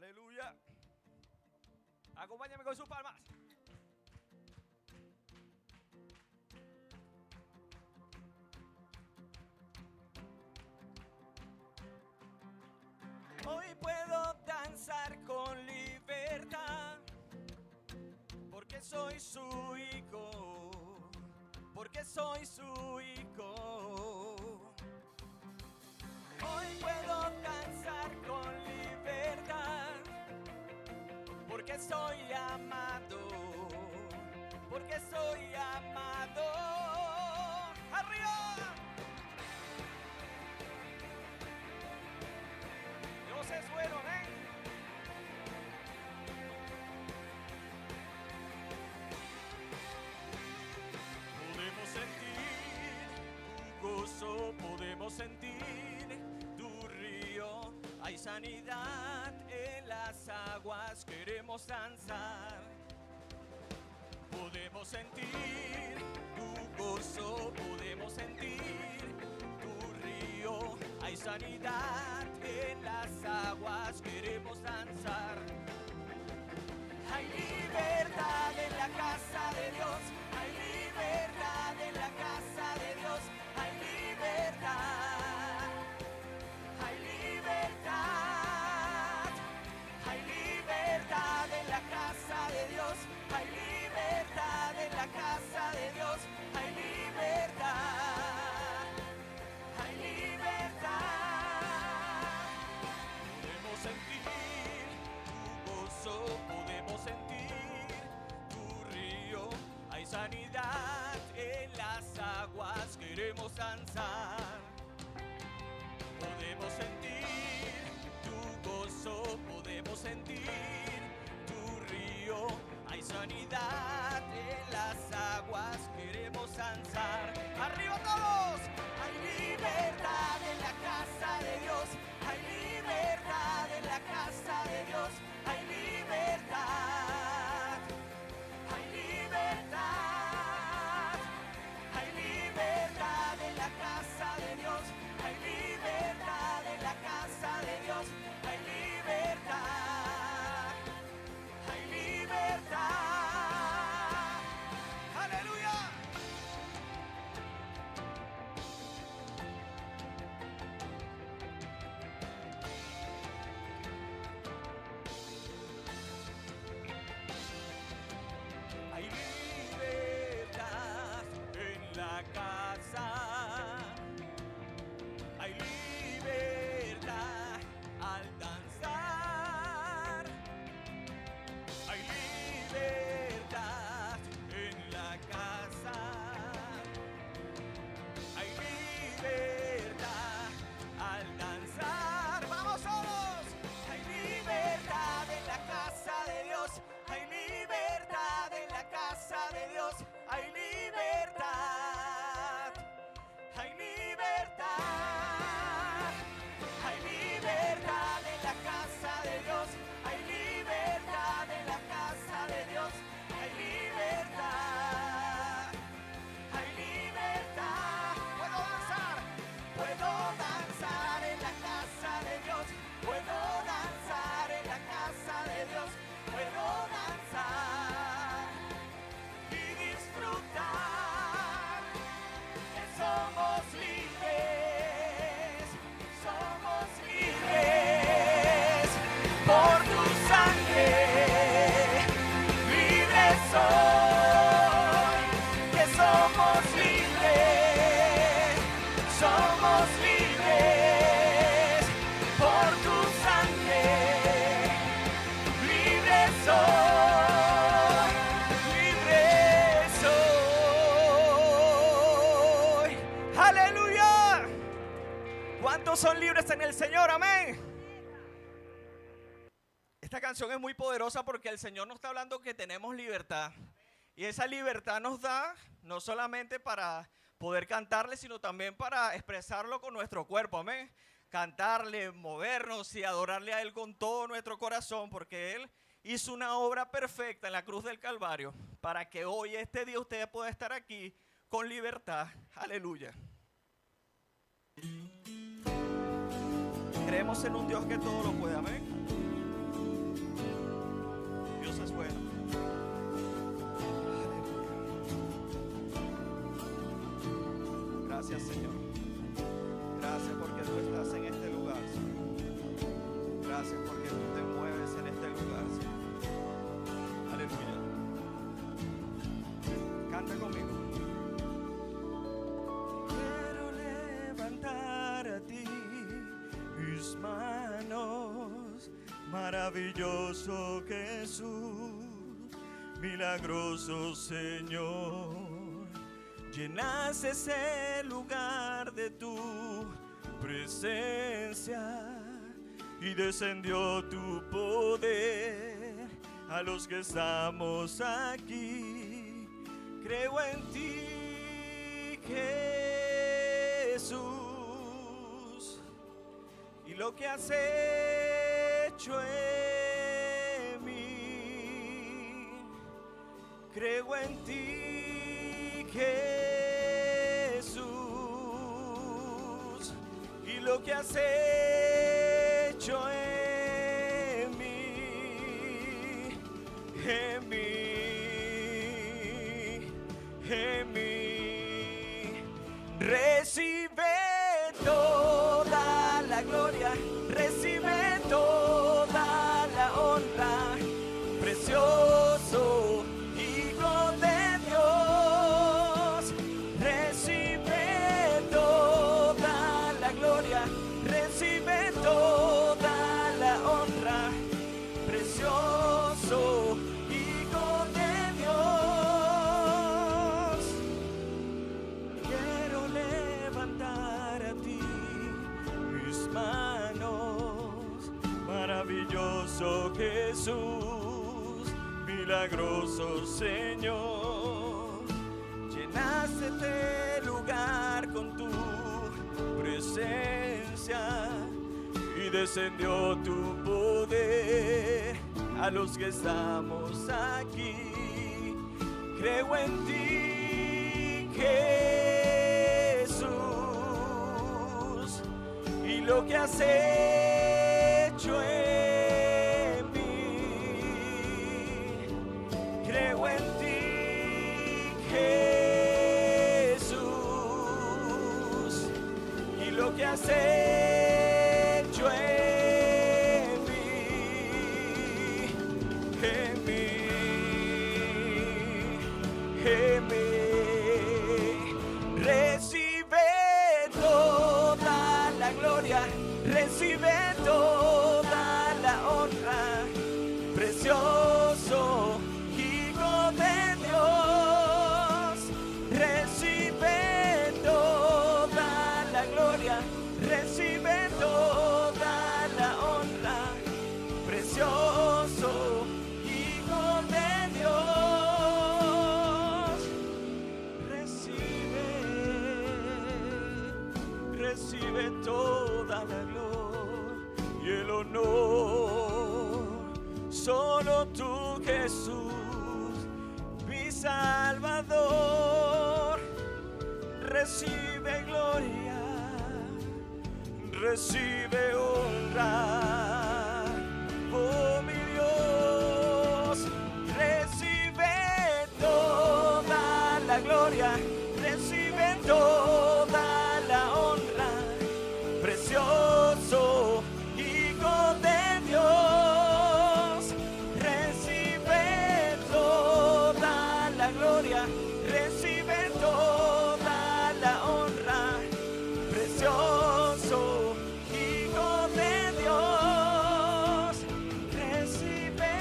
Aleluya. Acompáñame con sus palmas. Hoy puedo danzar con libertad, porque soy su hijo, porque soy su hijo. Hoy puedo danzar con libertad, porque soy amado, porque soy amado. ¡Arriba! Dios es bueno, amén. Podemos sentir tu gozo, podemos sentir tu río. Hay sanidad en las aguas, queremos danzar. Podemos sentir tu gozo, podemos sentir tu río. Hay sanidad en las aguas, queremos danzar. Hay libertad en la casa de Dios, hay libertad en la casa de Dios, hay libertad, hay libertad, hay libertad en la casa de Dios, hay libertad en la casa de Dios, hay libertad, hay libertad. Podemos sentir tu gozo, podemos sentir tu río. Hay sanidad en las aguas, queremos danzar. Podemos sentir tu gozo, podemos sentir tu río. Hay sanidad en las aguas, queremos danzar. ¡Arriba todos! Hay libertad en la casa de Dios, hay libertad en la casa de Dios, hay libertad, hay libertad, hay libertad en la casa de Dios, hay libertad en la casa de Dios, hay libertad, hay libertad. ¡Aleluya! Hay libertad en la casa, hay libertad al danzar, hay libertad en la casa, hay libertad al danzar. ¡Vamos todos! Hay libertad en la casa de Dios, hay libertad en la casa de Dios, hay libertad, hay libertad, hay libertad en la casa de Dios, hay libertad en la casa de Dios, hay libertad, hay libertad. Puedo danzar en la casa de Dios, puedo danzar en la casa de Dios, puedo danzar y disfrutar que somos libres por tu sangre, libres soy, que somos libres por tu sangre, libres soy, libres soy. ¡Aleluya! ¿Cuántos son libres en el Señor? Amén. Esta canción es muy poderosa porque el Señor nos está hablando que tenemos libertad. Y esa libertad nos da no solamente para poder cantarle, sino también para expresarlo con nuestro cuerpo. Amén. Cantarle, movernos y adorarle a Él con todo nuestro corazón, porque Él hizo una obra perfecta en la cruz del Calvario para que hoy, este día, usted pueda estar aquí con libertad. Aleluya. Creemos en un Dios que todo lo puede. Amén. manos, maravilloso Jesús, milagroso Señor. Llenas ese lugar de tu presencia y descendió tu poder a los que estamos aquí. Creo en ti, Jesús, y lo que has hecho en mí. Creo en ti, Jesús, y lo que has hecho en mí, en mí. Recibe toda la gloria, recibe toda la honra, precioso Hijo de Dios. Recibe toda la gloria, recibe toda la honra, precioso Hijo de Dios. Quiero levantar a ti mis manos, maravilloso Jesús, milagroso Señor. Llenaste este lugar con tu presencia y descendió tu poder a los que estamos aquí. Creo en ti, Jesús, y lo que has hecho en mí. Creo en ti, Jesús, y lo que has hecho en mí, en mí, en mí. Recibe toda la gloria, recibe toda la honra, precioso Hijo de Dios. Recibe toda la gloria, recibe toda la honra, precioso Hijo de Dios. Recibe toda la gloria y el honor. Solo tú, Jesús, mi Salvador. Recibe gloria, recibe honra, oh mi Dios. Recibe toda la gloria, recibe toda la honra, precioso Hijo de Dios. Recibe toda la gloria, recibe toda la honra, precioso Hijo de Dios. Recibe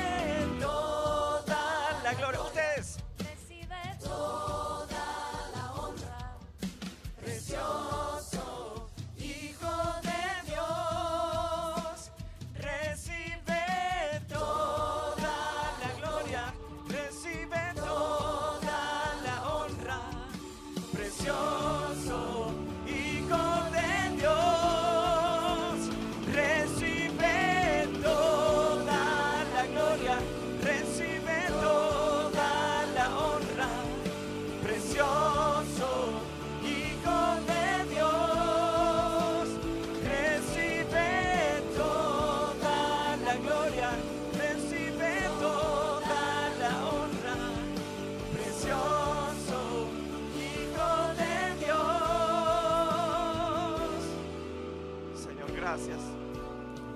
toda la gloria. Ustedes. Recibe toda la honra, Precioso Hijo de Dios. Recibe toda la gloria, recibe toda la honra, precioso Hijo de Dios. Recibe toda la gloria, recibe toda la honra, precioso Hijo de Dios. Recibe toda la gloria, recibe toda la honra, precioso Hijo de Dios. Señor, gracias.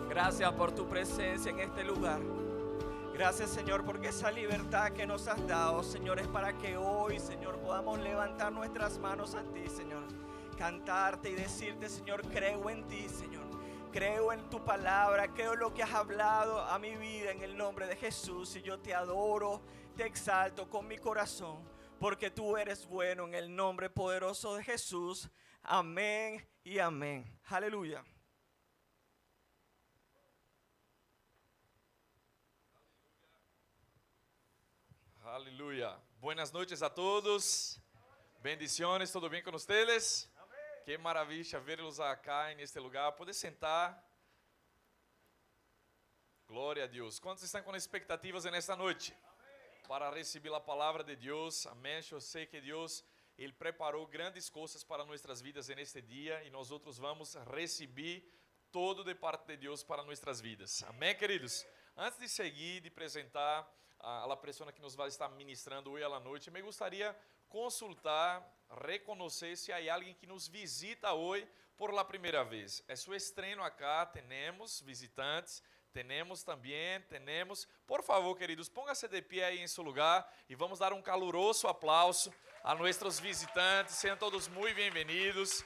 Gracias por tu presencia en este lugar. Gracias, Señor, porque esa libertad que nos has dado, Señor, es para que hoy, Señor, podamos levantar nuestras manos a ti, Señor, cantarte y decirte, Señor, creo en ti, Señor. Creo en tu palabra, creo en lo que has hablado a mi vida en el nombre de Jesús. Y yo te adoro, te exalto con mi corazón, porque tú eres bueno en el nombre poderoso de Jesús. Amén y amén. Aleluya. Aleluya. Buenas noches a todos. Bendiciones, ¿todo bien con ustedes? Qué maravilla verlos acá en este lugar. Puede sentar. Glória a Deus. ¿Cuántos están con expectativas en esta noche? Para recibir la palabra de Dios. Amén. Eu sei que Deus, Ele preparou grandes coisas para nossas vidas en este dia e nós outros vamos receber todo de parte de Deus para nossas vidas. Amém, queridos? Antes de seguir, de apresentar a pessoa que nos vai estar ministrando hoje à noite, me gostaria consultar, reconhecer se há alguém que nos visita hoje por la primeira vez. É seu estreno acá, temos visitantes, temos. Por favor, queridos, póngase de pé aí em seu lugar e vamos dar um caloroso aplauso a nossos visitantes. Sejam todos muito bem-vindos.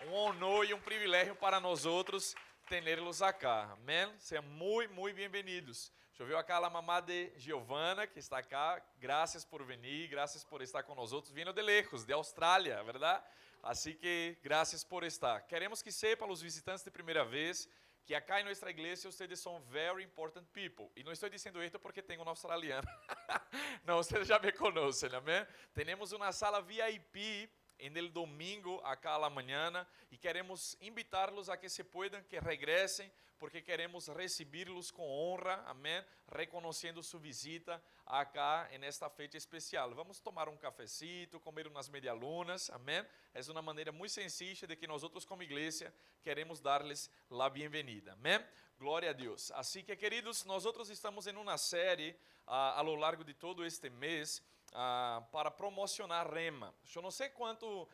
Um honor e um privilégio para nós outros tê-los acá. Amém? Sejam muito bem-vindos. Deixa eu ver acá a mamá de Giovana, que está acá. Graças por vir, graças por estar com nós outros. Vindo de lejos, de Austrália, verdade? Assim que, graças por estar. Queremos que sepam os visitantes de primeira vez que acá em nossa igreja vocês são very important people. E não estou dizendo isso porque tenho um australiano. Não, vocês já me conhecem, amém? Temos uma sala VIP en el domingo acá a la mañana y queremos invitarlos a que se puedan, que regresen, porque queremos recibirlos con honra, amén, reconociendo su visita acá en esta fecha especial. Vamos tomar un cafecito, comer unas medialunas, amén. Es una manera muy sencilla de que nosotros como iglesia queremos darles la bienvenida, amén. Glória a Deus. Assim que, queridos, nosotros estamos en una serie a lo largo de todo este mês para promocionar Rema. Eu não sei quanto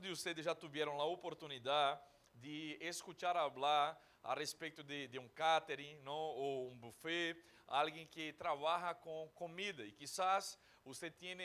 de vocês já tiveram a oportunidade de escutar falar a respeito de um catering, não, ou um buffet, alguém que trabalha com comida e quizás você tenha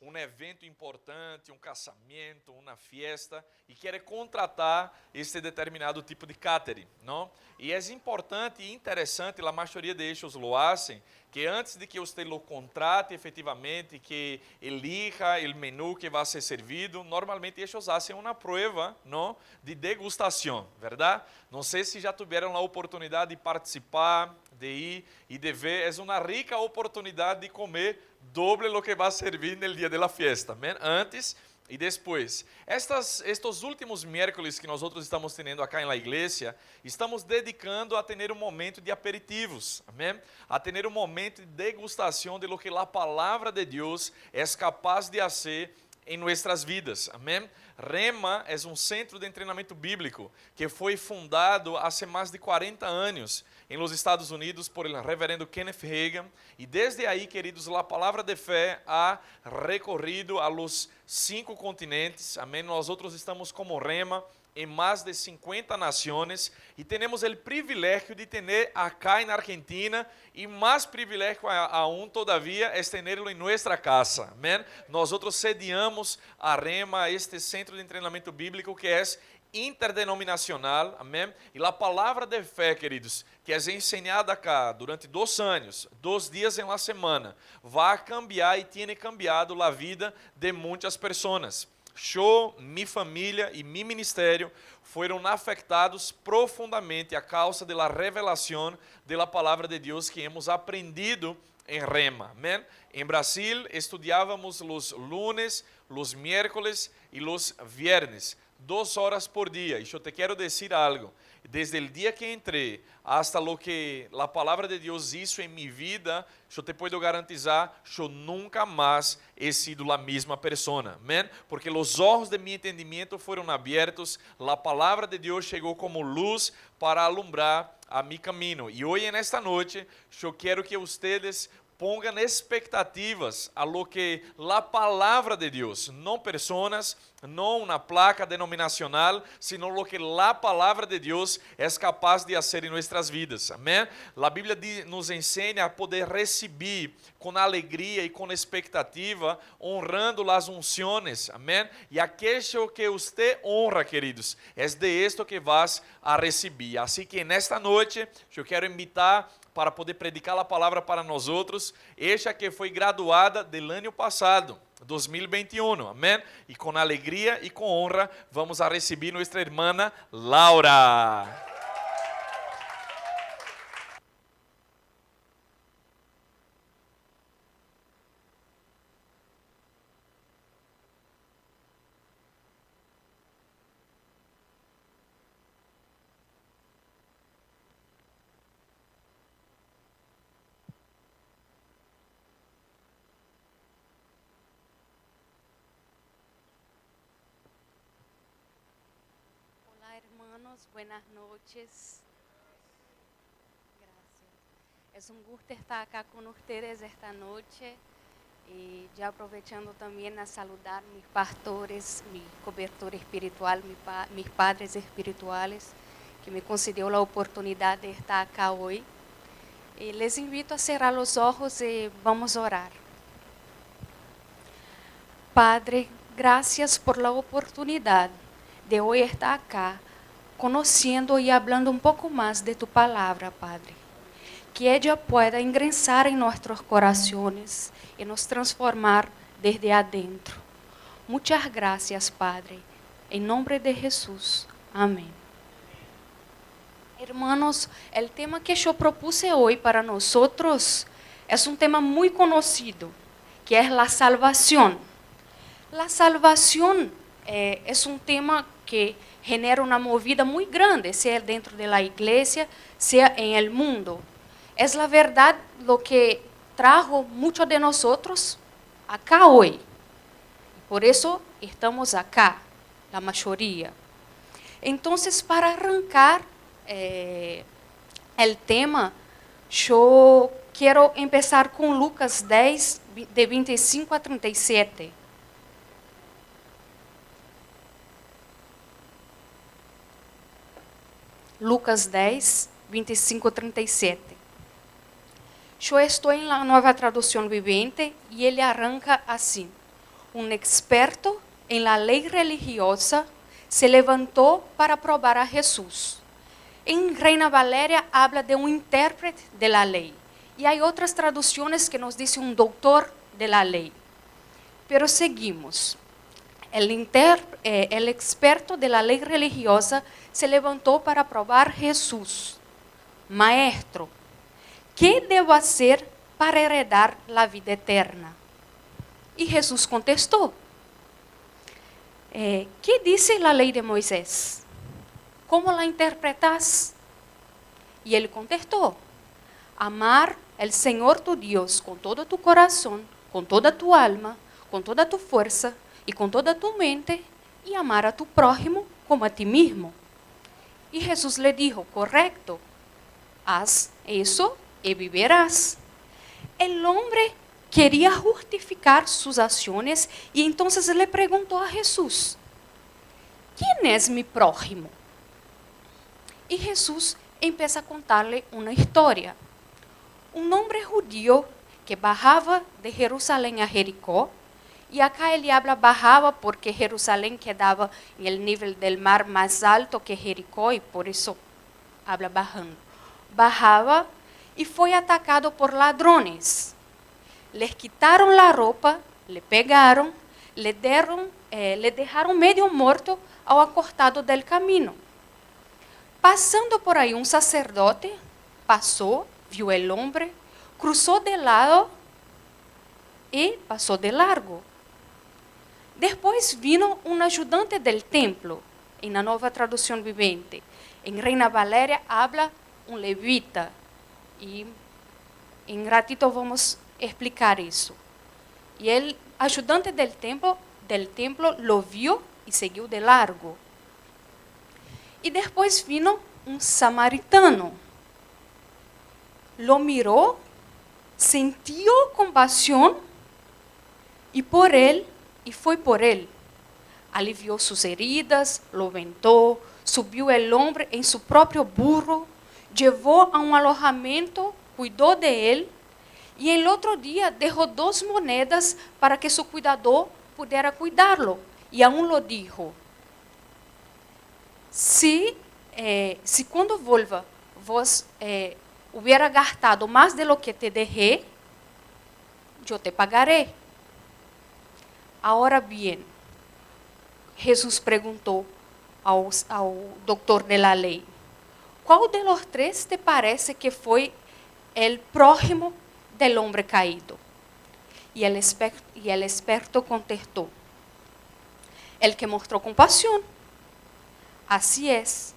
um evento importante, um casamento, uma fiesta e quer contratar esse determinado tipo de catering, não? E é importante e interessante, a maioria deles lo hacen, que antes de que você lo contrate efetivamente, que elija o menu que vai ser servido, normalmente eles fazem uma prova, não, de degustação, verdade? Não sei se já tiveram a oportunidade de participar, de ir e de ver, é uma rica oportunidade de comer doble lo que vai servir no dia da fiesta, amém? Antes e depois. Estes últimos miércoles que nós estamos tendo acá na igreja, estamos dedicando a ter um momento de aperitivos, amém? A ter um momento de degustação de lo que a palavra de Deus é capaz de fazer em nossas vidas, amém? Rema é um centro de treinamento bíblico que foi fundado há mais de 40 anos em los Estados Unidos por el reverendo Kenneth Hagin e desde aí, queridos, a palavra de fé ha recorrido a los 5 continentes, amém? Nós outros estamos como Rema em mais de 50 nações e temos o privilégio de ter acá na Argentina e mais privilégio aún todavia é tê-lo em nossa casa, amém? Nós outros sediamos a Rema, este centro de treinamento bíblico que é interdenominacional, amém? E a palavra de fé, queridos, que é ensinada acá durante 2 anos, 2 dias em la semana, vai cambiar e tem cambiado a vida de muitas pessoas. Eu, minha família e meu ministério foram afetados profundamente a causa da revelação da palavra de Deus que hemos aprendido em Rema, amém? Em Brasil, estudávamos os lunes, os miércoles e os viernes, 2 horas por dia. E eu te quero dizer algo. Desde o dia que entrei hasta lo que a palavra de Deus hizo em minha vida, eu te puedo garantizar, eu nunca mais he sido a mesma pessoa, amém? Porque os olhos de meu entendimento foram abertos, a palavra de Deus chegou como luz para alumbrar a mi caminho. E hoje, nesta noite, eu quero que vocês pongan expectativas a lo que la palabra de Dios, no personas, no una placa denominacional, sino lo que la palabra de Dios es capaz de hacer en nuestras vidas. Amén. La Biblia nos enseña a poder recibir con alegría y con expectativa, honrando las unciones. Amén. Y aquello que usted honra, queridos, es de esto que vas a recibir. Así que en esta noche yo quiero invitar para poder predicar a palavra para nós outros, esta que foi graduada do ano passado, 2021, amém? E com alegria e com honra, vamos a receber nossa irmã Laura. Hola hermanos, buenas noches. Gracias. Es un gusto estar acá con ustedes esta noche y ya aprovechando también a saludar mis pastores, mi cobertura espiritual, mis padres espirituales que me concedió la oportunidad de estar acá hoy. Y les invito a cerrar los ojos y vamos a orar. Padre, gracias por la oportunidad de hoy estar acá, conociendo y hablando un poco más de tu palabra, Padre. Que ella pueda ingresar en nuestros corazones y nos transformar desde adentro. Muchas gracias, Padre. En nombre de Jesús. Amén. Hermanos, el tema que yo propuse hoy para nosotros es un tema muy conocido, que es la salvación. La salvación es un tema que genera una movida muy grande, sea dentro de la iglesia, sea en el mundo. Es la verdad lo que trajo muchos de nosotros acá hoy. Por eso estamos acá, la mayoría. Entonces, para arrancar el tema, yo quiero empezar con Lucas 10, de 25 a 37. Lucas 10, 25 a 37. Yo estoy en la nueva traducción viviente y él arranca así. Un experto en la ley religiosa se levantó para probar a Jesús. En Reina Valeria habla de un intérprete de la ley y hay otras traducciones que nos dicen un doctor de la ley. Pero seguimos. El experto de la ley religiosa se levantó para probar a Jesús. Maestro, ¿qué debo hacer para heredar la vida eterna? Y Jesús contestó, ¿qué dice la ley de Moisés? ¿Cómo la interpretas? Y él contestó, amar al Señor tu Dios con todo tu corazón, con toda tu alma, con toda tu fuerza y con toda tu mente, y amar a tu prójimo como a ti mismo. Y Jesús le dijo, correcto, haz eso y vivirás. El hombre quería justificar sus acciones y entonces le preguntó a Jesús, ¿quién es mi prójimo? Y Jesús empieza a contarle una historia. Un hombre judío que bajaba de Jerusalén a Jericó, y acá él habla bajaba porque Jerusalén quedaba en el nivel del mar más alto que Jericó y por eso habla bajando. Bajaba y fue atacado por ladrones. Les quitaron la ropa, le pegaron, le dejaron medio muerto ao acostado del camino. Pasando por ahí un sacerdote, pasó, vio el hombre, cruzó de lado y pasó de largo. Después vino un ayudante del templo, en la nueva traducción viviente. En Reina Valeria habla un levita y en ratito vamos a explicar eso. Y el ayudante del templo lo vio y siguió de largo. Y después vino un samaritano. Lo miró, sintió compasión y fue por él. alivió sus heridas, lo vendó, subió el hombre en su propio burro, llevó a un alojamiento, cuidó de él, y el otro día dejó 2 monedas para que su cuidador pudiera cuidarlo. Y aún lo dijo, si cuando vuelva vos hubiera gastado más de lo que te dejé, yo te pagaré. Ahora bien, Jesús preguntó ao doctor de la ley, ¿cuál de los 3 te parece que fue el prójimo del hombre caído? Y el experto contestó, el que mostró compasión. Así es,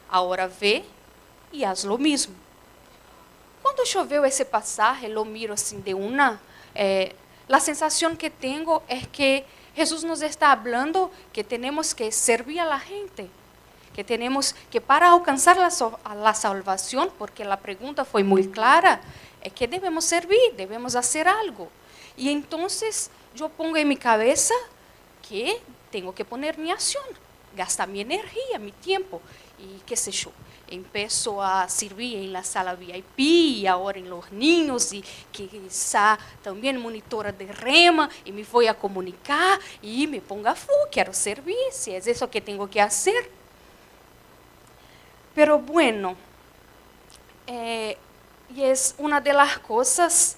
ahora ve y haz lo mismo. Cuando yo veo ese pasaje, lo miro así de una, la sensación que tengo es que Jesús nos está hablando que tenemos que servir a la gente, que tenemos que para alcanzar la salvación, porque la pregunta fue muy clara, es que debemos servir, debemos hacer algo. Y entonces yo pongo en mi cabeza que tengo que poner mi acción, gastar mi energía, mi tiempo, y qué sé yo. Empiezo a servir en la sala VIP, y ahora en los niños, y quizá también monitora de rema, y me voy a comunicar, y me pongo a full, quiero servir, si es eso que tengo que hacer. Pero bueno, y es una de las cosas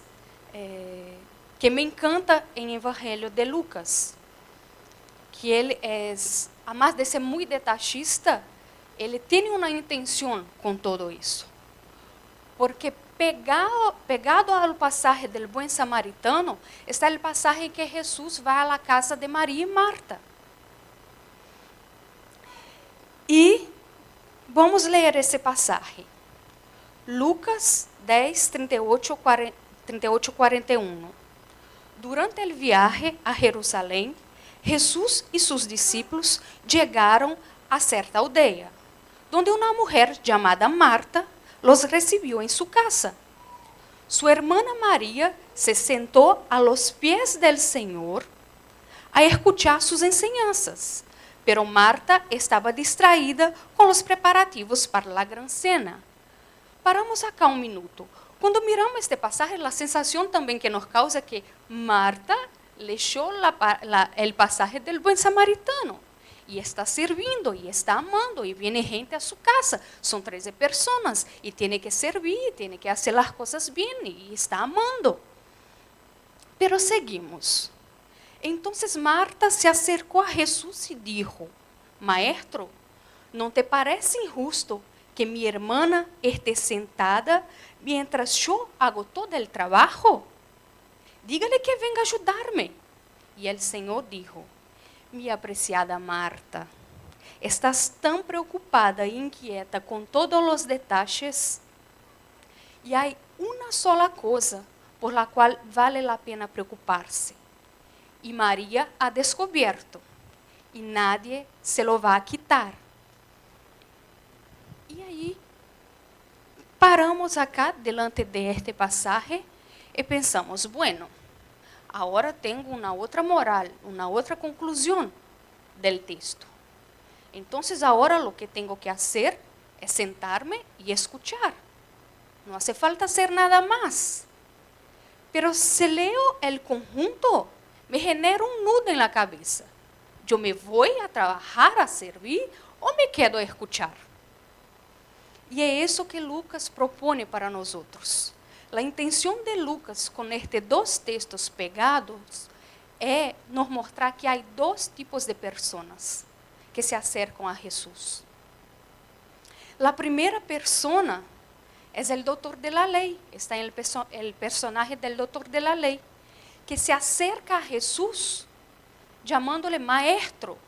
que me encanta en el Evangelio de Lucas, que él es, además de ser muy detallista, ele tem uma intenção com todo isso. Porque pegado ao passagem do bom samaritano, está o passagem que Jesus vai à casa de Maria e Marta. E vamos ler esse passagem. Lucas 10, 38, 41. Durante o viaje a Jerusalém, Jesus e seus discípulos chegaram a certa aldeia, donde una mujer llamada Marta los recibió en su casa. Su hermana María se sentó a los pies del Señor a escuchar sus enseñanzas, pero Marta estaba distraída con los preparativos para la gran cena. Paramos acá un minuto. Cuando miramos este pasaje, la sensación también que nos causa que Marta leyó el pasaje del buen samaritano. Y está sirviendo, y está amando, y viene gente a su casa. Son 13 personas, y tiene que servir, tiene que hacer las cosas bien, y está amando. Pero seguimos. Entonces Marta se acercó a Jesús y dijo, Maestro, ¿no te parece injusto que mi hermana esté sentada mientras yo hago todo el trabajo? Dígale que venga a ayudarme. Y el Señor dijo, mi apreciada Marta, estás tan preocupada e inquieta com todos os detalles, e há uma sola coisa por la qual vale a pena preocupar-se. E Maria ha descoberto, e nadie se lo va a quitar. E aí, paramos acá, delante de este pasaje, e pensamos, bueno, agora tenho uma outra moral, uma outra conclusão do texto. Então, agora o que tenho que fazer é sentar-me e escuchar. Não hace falta hacer nada mais. Pero se leo el conjunto, me genera um nudo na cabeça. Eu me vou a trabalhar, a servir, ou me quedo a escuchar? E é isso que Lucas propõe para nós outros. A intenção de Lucas com estes 2 textos pegados é nos mostrar que há 2 tipos de pessoas que se acercam a Jesus. A primeira pessoa é o doutor de la lei, está em el personagem do doutor de la lei, que se acerca a Jesus chamando-lhe maestro.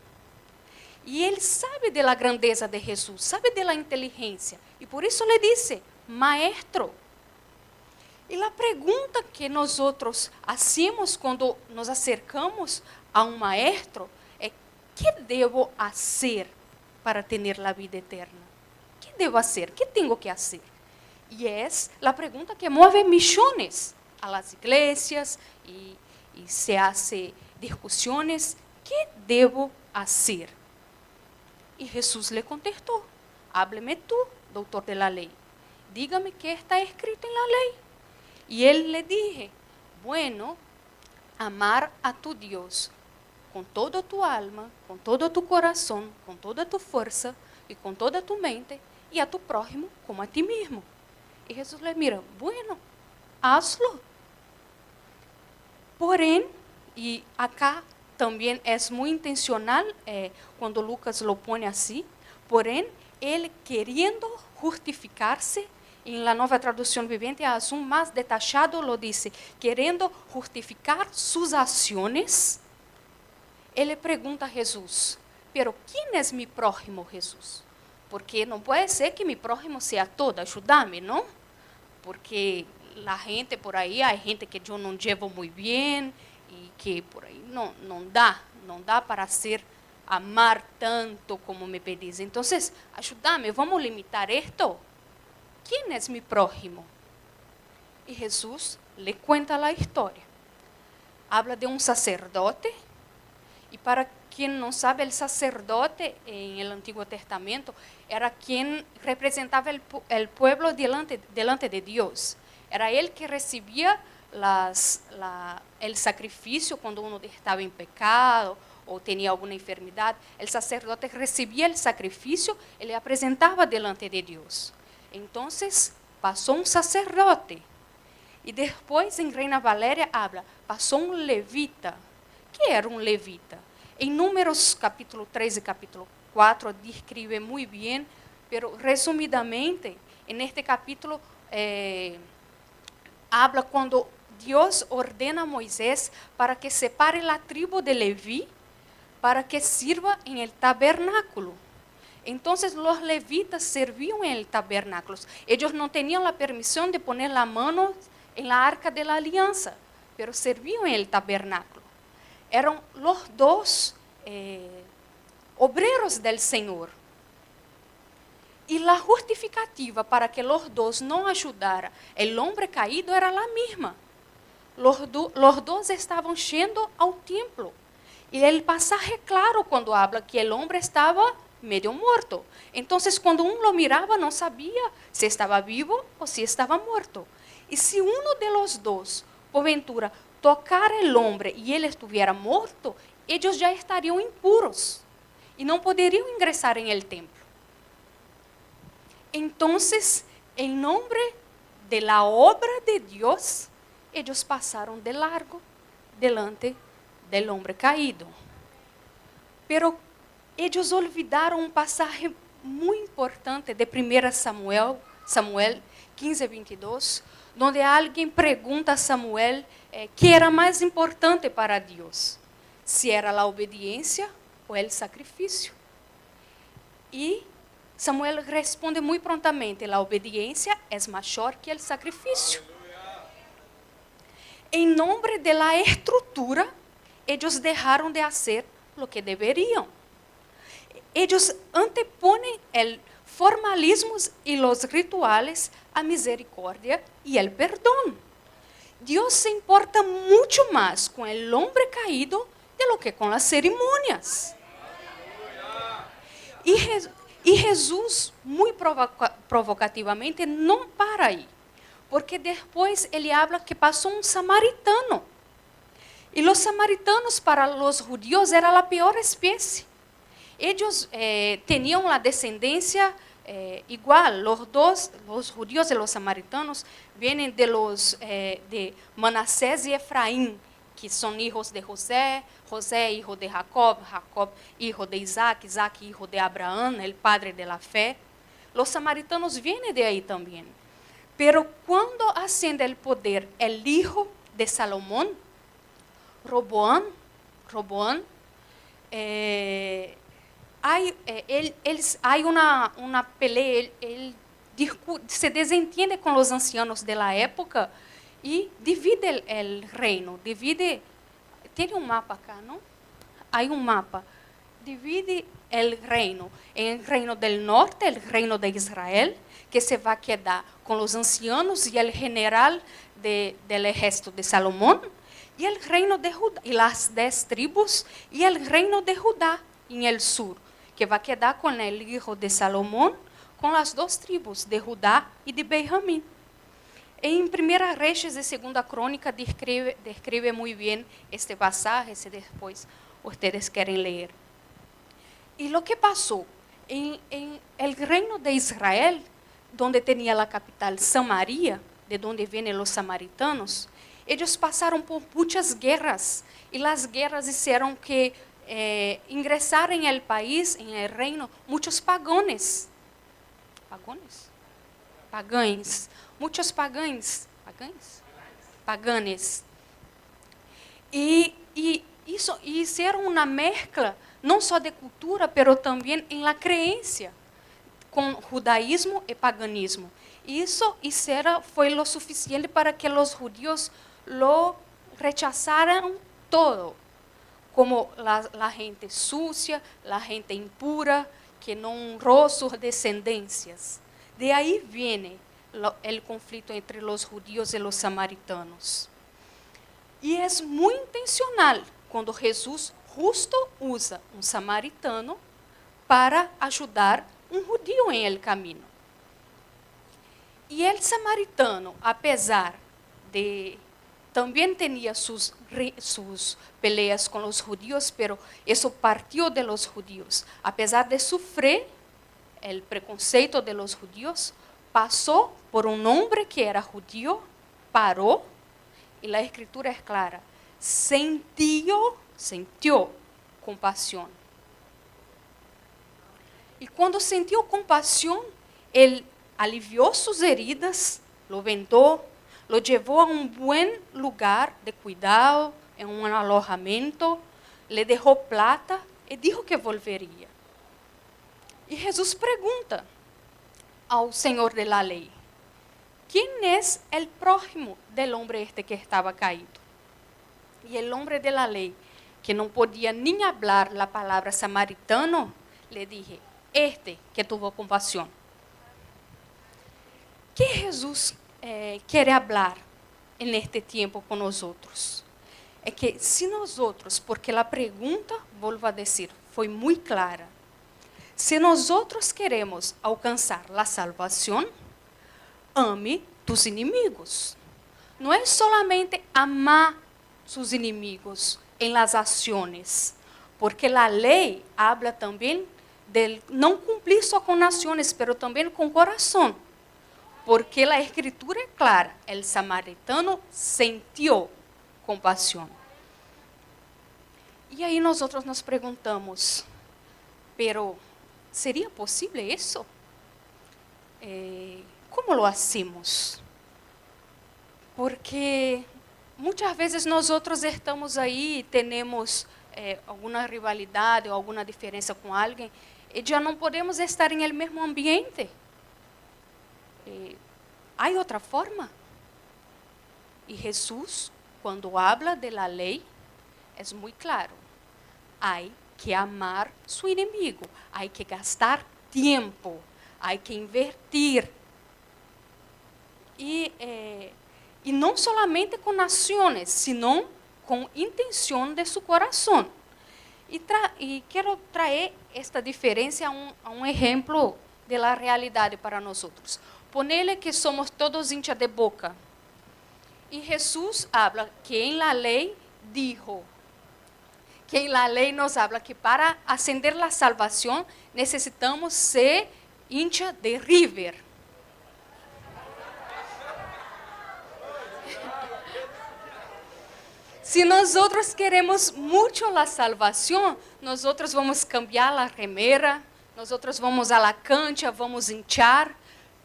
E ele sabe da grandeza de Jesus, sabe da inteligência, e por isso lhe disse, maestro. E a pergunta que nós outros hacemos quando nos acercamos a um maestro é: que devo fazer para ter a vida eterna? Que devo fazer? Que tenho que fazer? E é a pergunta que move milhões a las iglesias e se hace discussões. Que devo hacer? Y Jesús le contestó, hábleme tú, doctor de la ley, dígame qué está escrito en la ley. Y él le dije, bueno, amar a tu Dios con toda tu alma, con todo tu corazón, con toda tu fuerza y con toda tu mente, y a tu prójimo como a ti mismo. Y Jesús le mira, bueno, hazlo. Porém, y acá también es muy intencional cuando Lucas lo pone así, porém, él queriendo justificarse, en la Nueva Traducción Viviente aún más detallado lo dice, queriendo justificar sus acciones, él le pregunta a Jesús, pero ¿quién es mi prójimo, Jesús? Porque no puede ser que mi prójimo sea todo, ayúdame, ¿no? Porque la gente por ahí, hay gente que yo no llevo muy bien y que por ahí no dá para hacer amar tanto como me pedís. Entonces, ayúdame, vamos a limitar esto. ¿Quién es mi prójimo? Y Jesús le cuenta la historia. Habla de un sacerdote. Y para quien no sabe, el sacerdote en el Antiguo Testamento era quien representaba el pueblo delante de Dios. Era él que recibía el sacrificio cuando uno estaba en pecado o tenía alguna enfermedad. El sacerdote recibía el sacrificio y le presentaba delante de Dios. Entonces pasó un sacerdote y después en Reina Valeria habla, pasó un levita. ¿Qué era un levita? En Números capítulo 3 y capítulo 4 describe muy bien, pero resumidamente en este capítulo habla cuando Dios ordena a Moisés para que separe la tribu de Leví para que sirva en el tabernáculo. Entonces los levitas servían en el tabernáculo. Ellos no tenían la permisión de poner la mano en la arca de la alianza, pero servían en el tabernáculo. Eran los dos obreros del Señor. Y la justificativa para que los dos no ayudaran el hombre caído era la misma. Los dos estaban yendo al templo. Y el pasaje claro cuando habla que el hombre estaba medio muerto. Entonces cuando uno lo miraba no sabía si estaba vivo o si estaba muerto. Y si uno de los dos, por ventura, tocara el hombre y él estuviera muerto, ellos ya estarían impuros y no podrían ingresar en el templo. Entonces, en nombre de la obra de Dios, ellos pasaron de largo delante del hombre caído. Pero ellos olvidaron un pasaje muy importante de 1 Samuel 15:22, donde alguien pregunta a Samuel qué era más importante para Dios, si era la obediencia o el sacrificio. Y Samuel responde muy prontamente, la obediencia es mayor que el sacrificio. En nombre de la estructura, ellos dejaron de hacer lo que deberían. Ellos anteponen el formalismo y los rituales a misericordia y el perdón. Dios se importa mucho más con el hombre caído de lo que con las ceremonias. Y Jesús, muy provocativamente, no para ahí. Porque después ele habla que pasó un samaritano. Y los samaritanos para los judíos era la peor especie. Ellos tenían la descendencia igual. Los judíos y los samaritanos vienen de Manasés y Efraín, que son hijos de José, José hijo de Jacob, Jacob hijo de Isaac, Isaac hijo de Abraham, el padre de la fe. Los samaritanos vienen de ahí también. Pero cuando asciende el poder el hijo de Salomón, Roboam, hay una pelea, él se desentiende con los ancianos de la época y divide el reino, tiene un mapa acá, ¿no? Hay un mapa, divide el reino, en el reino del norte, el reino de Israel, que se va a quedar con los ancianos y el general del ejército de Salomón, y el reino de Judá, y las 10 tribus, y el reino de Judá, en el sur, que va a quedar con el hijo de Salomón, con las dos tribus, de Judá y de Benjamín. En Primera Reyes y Segunda Crónica describe muy bien este pasaje, si después ustedes quieren leer. Y lo que pasó en el reino de Israel, donde tenía la capital Samaria, de donde vienen los samaritanos, ellos pasaron por muchas guerras, y las guerras hicieron que ingresaran en el país, en el reino, muchos pagães. Muchos pagães. E hicieron una mezcla, no só de cultura, pero también en la creencia, con judaísmo y paganismo. Y eso fue lo suficiente para que los judíos lo rechazaran todo, como la gente sucia, la gente impura, que no honró sus descendencias. De ahí viene el conflicto entre los judíos y los samaritanos. Y es muy intencional cuando Jesús justo usa un samaritano para ayudar un judío en el camino. Y el samaritano, a pesar de también tenía sus peleas con los judíos, pero eso partió de los judíos. A pesar de sufrir el preconceito de los judíos, pasó por un hombre que era judío, paró, y la escritura es clara, sintió compasión. Y cuando sintió compasión, él alivió sus heridas, lo vendó, lo llevó a un buen lugar de cuidado, en un alojamiento, le dejó plata y dijo que volvería. Y Jesús pregunta al Señor de la ley, ¿quién es el prójimo del hombre este que estaba caído? Y el hombre de la ley, que no podía ni hablar la palabra samaritano, le dije, este que tuvo compasión. ¿Qué Jesús quiere hablar en este tiempo con nosotros? Es que si nosotros, porque la pregunta, vuelvo a decir, fue muy clara, si nosotros queremos alcanzar la salvación, ame tus inimigos. No es solamente amar sus inimigos en las acciones, porque la ley habla también de no cumplir solo con acciones, pero también con corazón. Porque la escritura es clara, el samaritano sintió compasión. Y ahí nosotros nos preguntamos, pero ¿sería posible eso? ¿Cómo lo hacemos? Porque muchas veces nosotros estamos ahí y tenemos alguna rivalidad o alguna diferencia con alguien y ya no podemos estar en el mismo ambiente. ¿Hay otra forma? Y Jesús, cuando habla de la ley, es muy claro. Hay que amar su enemigo, hay que gastar tiempo, hay que invertir. Y no solamente con acciones, sino con intención de su corazón. Y quiero traer esta diferencia a un ejemplo de la realidad para nosotros. Ponele que somos todos hinchas de boca. Y Jesús habla que en la ley dijo, que en la ley nos habla que para ascender la salvación necesitamos ser hincha de River. Si nosotros queremos mucho la salvación, nosotros vamos cambiar la remera, nosotros vamos a la cancha, vamos hinchar,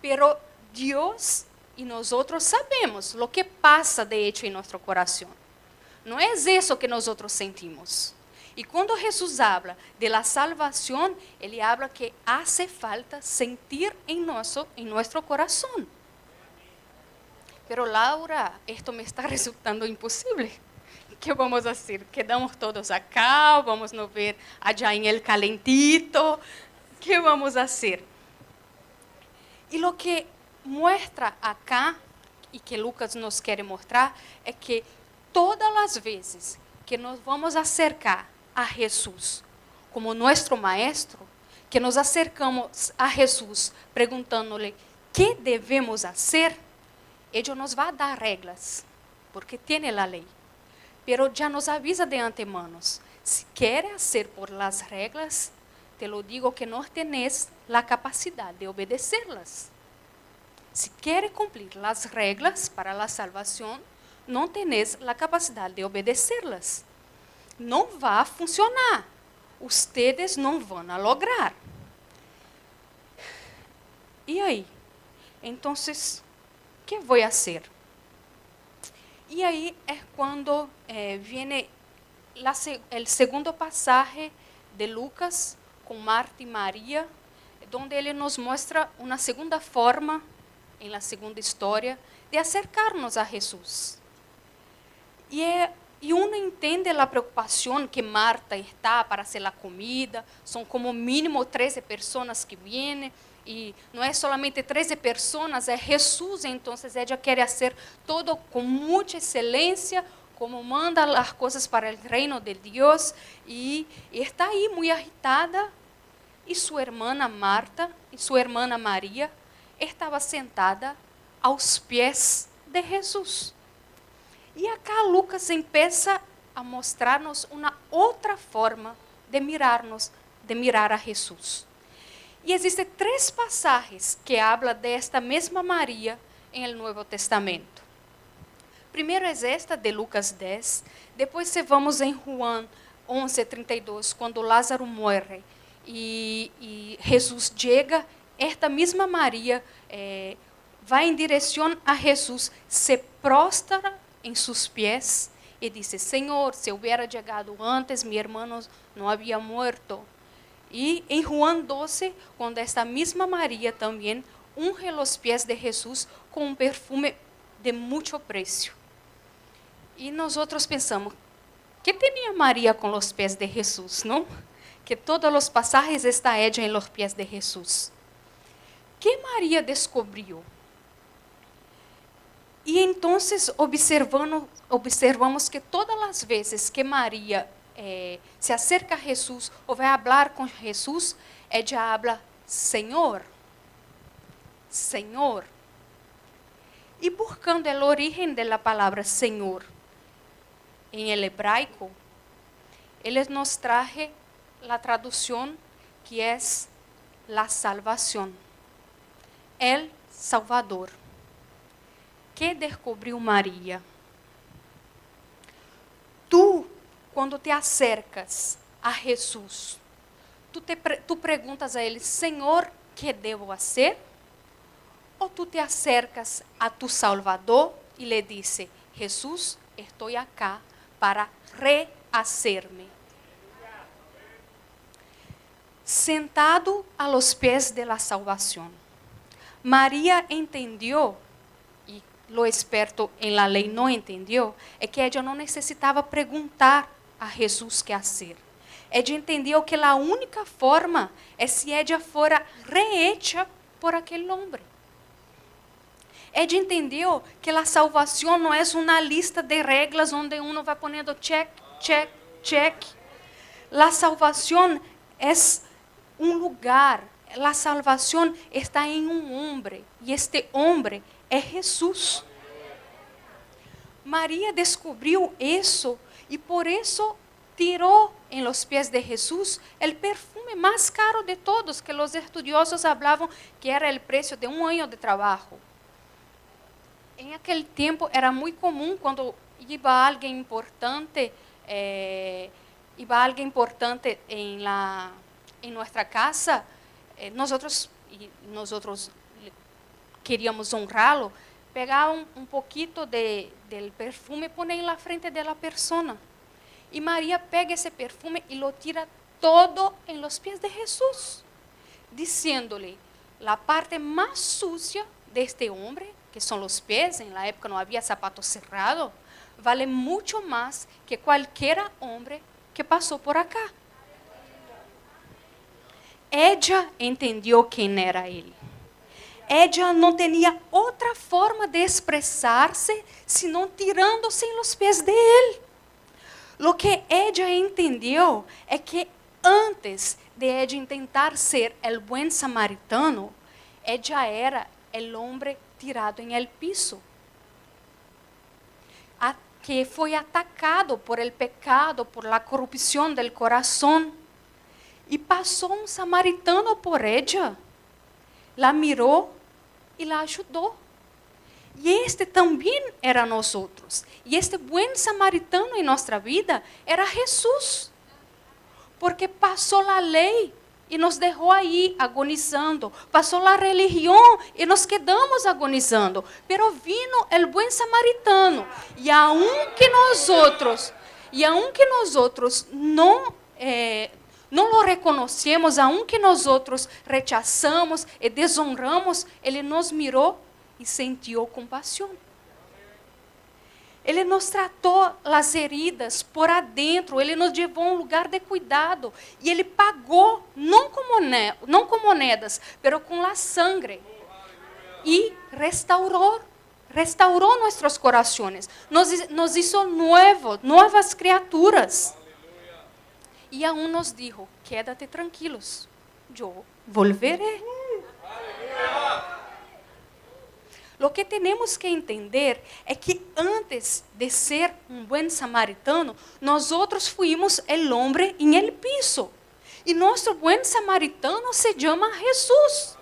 pero Dios y nosotros sabemos lo que pasa de hecho en nuestro corazón. No es eso que nosotros sentimos. Y cuando Jesús habla de la salvación, Él habla que hace falta sentir en nuestro corazón. Pero Laura, esto me está resultando imposible. ¿Qué vamos a hacer? ¿Quedamos todos acá? ¿Vamos a ver allá en el calentito? ¿Qué vamos a hacer? Y lo que muestra acá, y que Lucas nos quiere mostrar, es que todas las veces que nos vamos a acercar a Jesús como nosso maestro, que nos acercamos a Jesus perguntando-lhe que devemos fazer, ele nos vai dar regras, porque tem a lei. Pero já nos avisa de antemano, se quer fazer por las regras, te lo digo que não tenés la capacidade de obedecê-las. Se quer cumprir las regras para la salvação, não tenés la capacidade de obedecê-las. Não vai funcionar. Ustedes não vão lograr. E aí? Então, o que vou fazer? E aí é quando vem o segundo passagem de Lucas com Marta e Maria, onde ele nos mostra uma segunda forma, em la segunda história, de acercar-nos a Jesus. E uno entende a preocupação que Marta está para fazer a comida, são como mínimo 13 pessoas que vêm, e não é solamente 13 pessoas, é Jesus, então ela quer fazer todo com muita excelência, como manda as coisas para o reino de Deus, e está aí muito agitada, e sua irmã Marta e sua irmã Maria estava sentada aos pés de Jesus. E acá Lucas começa a mostrar-nos uma outra forma de mirar a Jesus. E existem 3 passagens que falam desta mesma Maria em el Novo Testamento. Primeiro é esta de Lucas 10, depois vamos em Juan 11:32, quando Lázaro morre e Jesus chega, esta mesma Maria vai em direção a Jesus, se prostra em seus pés e diz: Senhor, se hubiera chegado antes, mi hermano não havia muerto. E em Juan 12, quando esta mesma Maria também unge os pés de Jesus com um perfume de muito preço. E nós pensamos, que tinha Maria com os pés de Jesus, não? Que todos os passagens está ela em los pés de Jesus. Que Maria descobriu? E então observamos que todas as vezes que Maria se acerca a Jesus ou vai falar com Jesus, ela habla Senhor, Senhor. E buscando a origem da palavra Senhor em hebraico, ele nos traje a tradução que é la salvação, el Salvador. Que descobriu Maria? Tu, quando te acercas a Jesus, tu perguntas a Ele, Senhor, que devo fazer? Ou tu te acercas a tu Salvador e lhe dices, Jesus, estou acá para rehacer-me. Sentado a los pés de la salvación, Maria entendeu, e lo experto em la lei não entendeu, é que ela não necessitava perguntar a Jesus que fazer. Ela entendeu que a única forma é se ela fora rehecha por aquele homem. Ela entendeu que a salvação não é uma lista de regras onde uno vai ponendo check, check, check. A salvação é um lugar. A salvação está em um homem, e este homem é Jesus. Maria descobriu isso e por isso tirou em los pés de Jesus o perfume mais caro de todos, que os estudiosos falavam que era o preço de um ano de trabalho. Em aquele tempo era muito comum quando iba alguém importante em nossa casa, nós queríamos honrá-lo, pegar um pouquinho del perfume e pôr na frente da pessoa. E Maria pega esse perfume e lo tira todo em los pies de Jesus, dizendo-lhe, a parte mais sucia deste homem, que são os pés, em la época não havia sapato cerrado, vale muito mais que qualquer homem que passou por acá. Ella entendeu quem era ele. Ella não tinha outra forma de expressar-se senão tirando-se em los pés de ele. Lo que ella entendeu é que antes de ella intentar ser el buen samaritano, ella era el hombre tirado en el piso, que foi atacado por el pecado, por la corrupción del corazón. Y pasó un samaritano por ella, la miró y la ayudó. Y este también era nosotros. Y este buen samaritano en nuestra vida era Jesús. Porque pasó la ley y nos dejó ahí agonizando. Pasó la religión y nos quedamos agonizando. Pero vino el buen samaritano. Y aunque nosotros no lo reconocemos, aunque nosotros rechazamos y deshonramos, Ele nos miró y sintió compasión. Ele nos tratou as heridas por adentro, Ele nos levou a um lugar de cuidado. E Ele pagou, não com moedas, mas com a sangre. E restaurou nossos corações. Nos hizo novas criaturas. E aún nos dijo, quédate tranquilos, eu volveré. Lo que temos que entender é que antes de ser um bom samaritano, nós outros fuimos el hombre em el piso. E nosso bom samaritano se chama Jesus.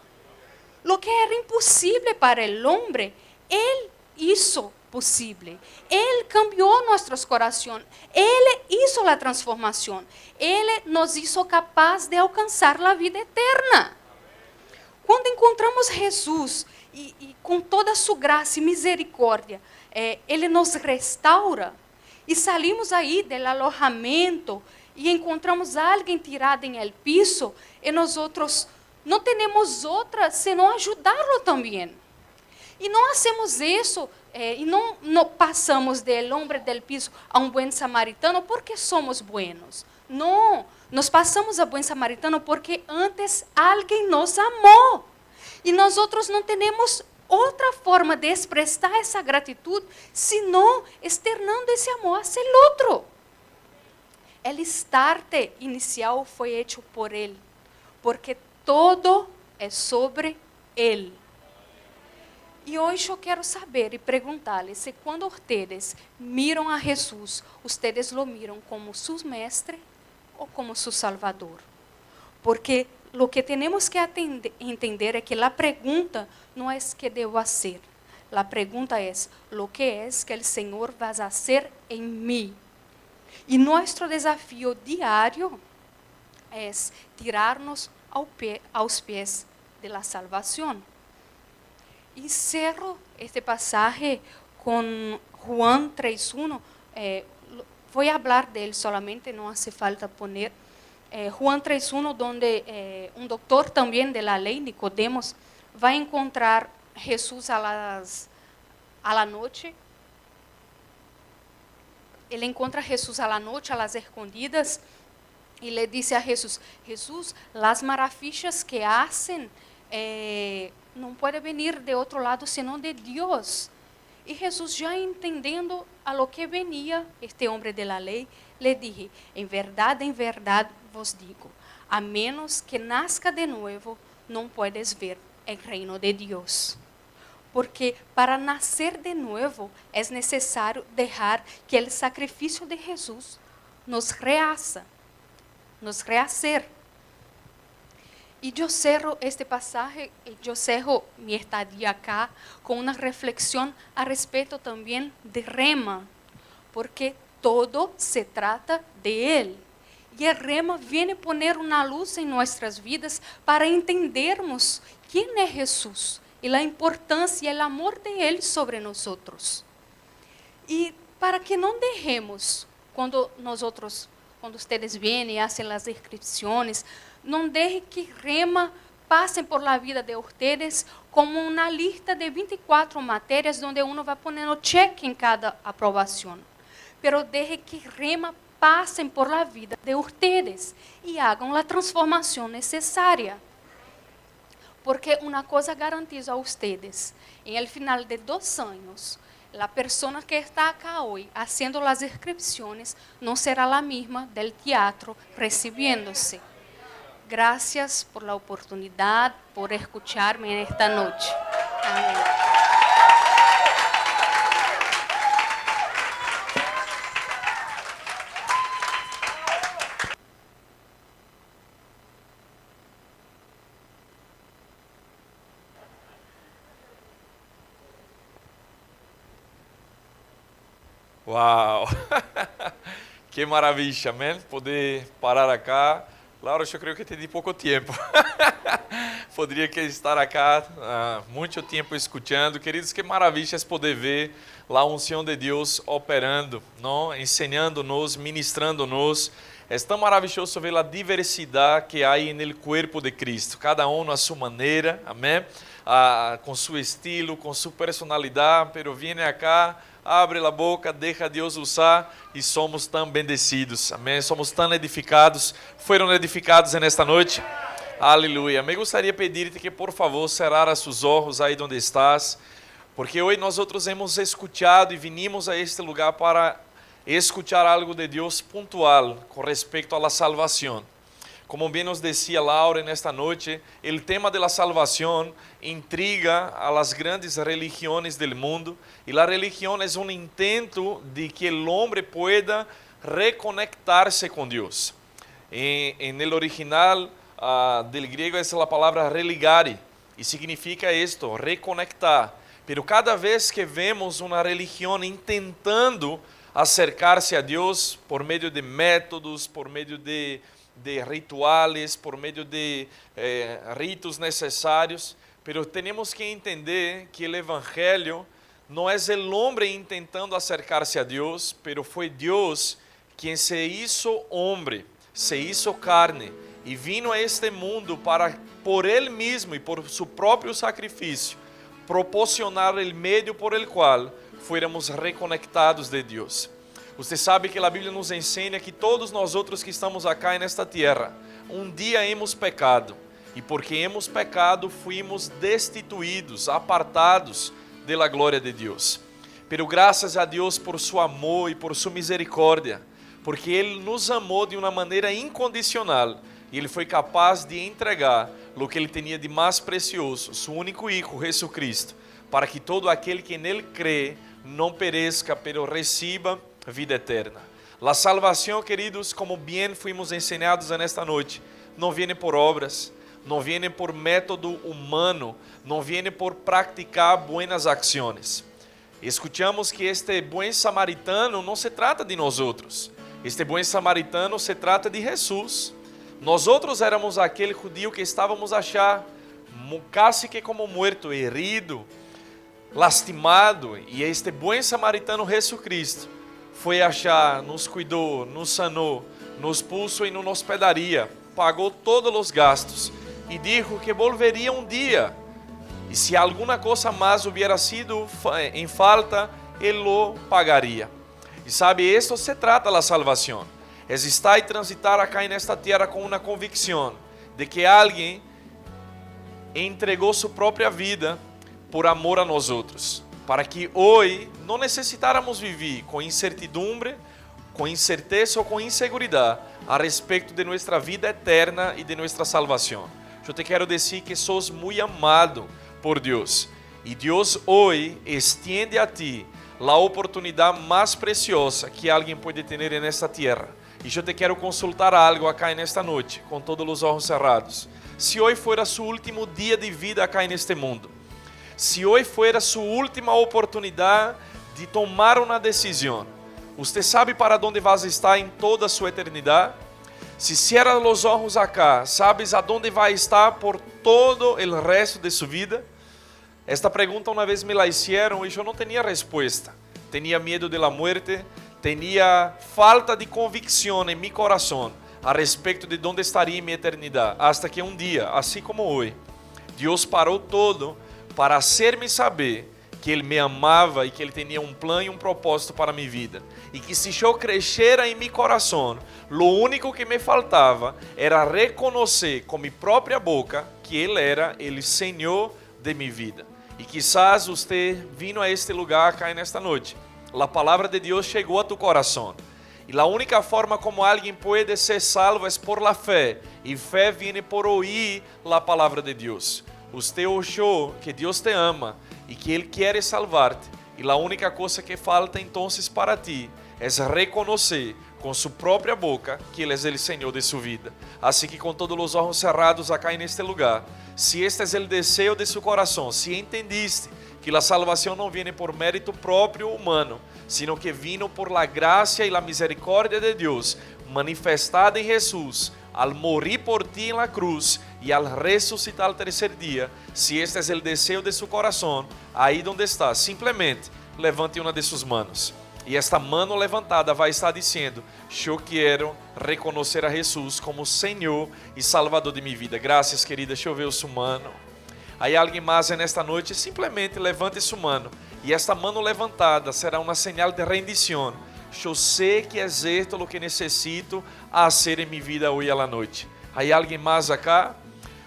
Lo que era impossível para el hombre, Ele hizo possível. Ele cambiou nossos corações. Ele hizo a transformação. Ele nos hizo capaz de alcançar a vida eterna. Quando encontramos Jesus e com toda a sua graça e misericórdia, Ele nos restaura e saímos aí do alojamento e encontramos alguém tirado em el piso e nós outros não temos outra senão ajudá-lo também. E não hacemos isso e não passamos del hombre del piso a um bom samaritano porque somos buenos. Não, nós passamos a bom samaritano porque antes alguém nos amou. E nós outros não temos outra forma de expressar essa gratidão senão externando esse amor hacia o outro. O start inicial foi hecho por Ele, porque todo é sobre Ele. E hoje eu quero saber e perguntar-lhes se quando vocês miram a Jesus, vocês lo miram como seu mestre ou como seu salvador. Porque lo que temos que entender é que a pergunta não é que devo fazer. A pergunta é lo que é que o Senhor vai fazer em mim. E nosso desafio diário é tirar-nos aos pés da salvação. E cerro este passagem com Juan 3:1. Vou falar dele solamente, não hace falta poner. Juan 3:1, donde um doutor também da lei, Nicodemos, vai encontrar Jesus a la noite. Ele encontra Jesus a la noite, a las escondidas, e le diz a Jesus: Jesus, las maravillas que hacen não pode venir de outro lado senão de Deus. E Jesus, já entendendo a lo que venia este homem de la lei, le dije: em verdade vos digo, a menos que nazca de novo, não puedes ver o reino de Deus. Porque para nascer de novo é necessário deixar que o sacrifício de Jesus nos rehacer. E eu cerro este passagem, eu cerro minha estadia acá com uma reflexão a respeito também de Rema, porque todo se trata de Ele. E a Rema vem poner uma luz em nossas vidas para entendermos quem é Jesus e a importância e o amor de Ele sobre nós. E para que não deixemos, quando vocês vêm e fazem as inscrições, não deixe que Rema passe por la vida de vocês como uma lista de 24 matérias, onde uno vai pondo cheque em cada aprovação. Pero deje que Rema passen por la vida de ustedes e hagam a transformação necessária. Porque uma coisa garantizo a ustedes, em el final de 2 anos, La persona que está acá hoy haciendo las inscripciones no será la misma del teatro recibiéndose. Gracias por la oportunidad, por escucharme en esta noche. Amén. Uau! Que maravilha, amém? Poder parar acá. Claro, eu creio que tem pouco tempo. Poderia que estar acá muito tempo escutando. Queridos, que maravilha é poder ver a unção de Deus operando, não? Ensinando-nos, ministrando-nos. É tão maravilhoso ver a diversidade que há no corpo de Cristo. Cada um à sua maneira, amém? Com seu estilo, com sua personalidade, pero viene acá, abre a boca, deixa Deus usar e somos tão bendecidos, amém? Somos tão edificados, foram edificados nesta noite, aleluia. Me gostaria de pedir-te que por favor cerrar seus olhos aí onde estás, porque hoje nós outros hemos escutado e vinimos a este lugar para escuchar algo de Deus pontual com respeito à salvação. Como bem nos dizia Laura nesta noite, o tema da salvação intriga a las grandes religiões do mundo e a religião é um intento de que o homem pueda reconectar-se com Deus. En el original del griego é a palavra religare e significa esto, reconectar. Pero cada vez que vemos uma religião intentando acercar-se a Deus por meio de métodos, por meio de rituales, por meio de ritos necessários, pero temos que entender que o evangelho não é o homem intentando acercar-se a Deus, pero foi Deus quem se hizo homem, se hizo carne e vino a este mundo para, por Ele mesmo e por seu próprio sacrifício, proporcionar o meio por el qual fuéramos reconectados de Deus. Você sabe que a Bíblia nos ensina que todos nós outros que estamos acá nesta terra, um dia hemos pecado, e porque hemos pecado, fuimos destituídos, apartados da glória de Deus. Pero graças a Deus por seu amor e por sua misericórdia, porque Ele nos amou de uma maneira incondicional, e Ele foi capaz de entregar o que Ele tinha de mais precioso, seu único Hijo, Jesus Cristo, para que todo aquele que nele crê não pereça, pero reciba vida eterna. A salvação, queridos, como bem fuimos ensinados nesta noite, não vem por obras, não vem por método humano, não vem por praticar buenas ações. Escutamos que este bom samaritano não se trata de nós outros. Este bom samaritano se trata de Jesus. Nós outros éramos aquele judío que estávamos a achar quase que como morto, herido, lastimado, e este bom samaritano Jesus Cristo foi achar, nos cuidou, nos sanou, nos puso em uma hospedaria, pagou todos os gastos e disse que volveria um dia. E se alguma coisa mais hubiera sido em falta, ele lo pagaria. E sabe, isto se trata da salvação. É estar e transitar acá nesta terra com uma convicção de que alguém entregou sua própria vida por amor a nós outros, para que hoje não necessitáramos viver com incertidumbre, com incerteza ou com inseguridade a respeito de nossa vida eterna e de nossa salvação. Eu te quero dizer que sos muito amado por Deus, e Deus hoje estende a ti a oportunidade mais preciosa que alguém pode ter nesta terra. E eu te quero consultar algo acá nesta noite, com todos os olhos cerrados. Se hoje fora seu último dia de vida acá neste mundo, se hoje fora sua última oportunidade de tomar uma decisão, você sabe para onde vai estar em toda a sua eternidade? Se cierra os olhos acá, sabes aonde vai estar por todo o resto de sua vida? Esta pergunta uma vez me la hicieron e eu não tinha resposta. Tinha medo da morte, tinha falta de convicção em meu coração a respeito de onde estaria minha eternidade, hasta que um dia, assim como hoje, Deus parou todo para hacer-me saber que Ele me amava e que Ele tinha um plano e um propósito para minha vida. E que se eu crescera em meu coração, o único que me faltava era reconhecer com minha própria boca que Ele era o Senhor de minha vida. E quizás você vino a este lugar acá nesta noite. A palavra de Deus chegou a tu coração. E a única forma como alguém pode ser salvo é por la fé. E fé vem por ouvir a palavra de Deus. Você achou que Deus te ama e que Ele quer salvar-te. E a única coisa que falta então para ti é reconhecer com sua própria boca que Ele é o Senhor de sua vida. Assim que com todos os olhos cerrados acá neste lugar, se este é o desejo de seu coração, se entendiste que a salvação não vem por mérito próprio humano, sino que vino por la gracia y la misericordia de Dios manifestada en Jesús al morir por ti en la cruz y al resucitar al tercer día, si este es el deseo de su corazón, ahí donde está, simplesmente levante uma de suas manos. E esta mano levantada vai estar dizendo: eu quero reconhecer a Jesus como Senhor e Salvador de minha vida. Graças, querida. Deixa eu ver o sua mano. Aí alguém mais nesta noite, simplesmente levante sua mano. E esta mano levantada será uma señal de rendição. Eu sei que é certo o que necessito fazer em minha vida hoje à noite. Aí alguém mais acá?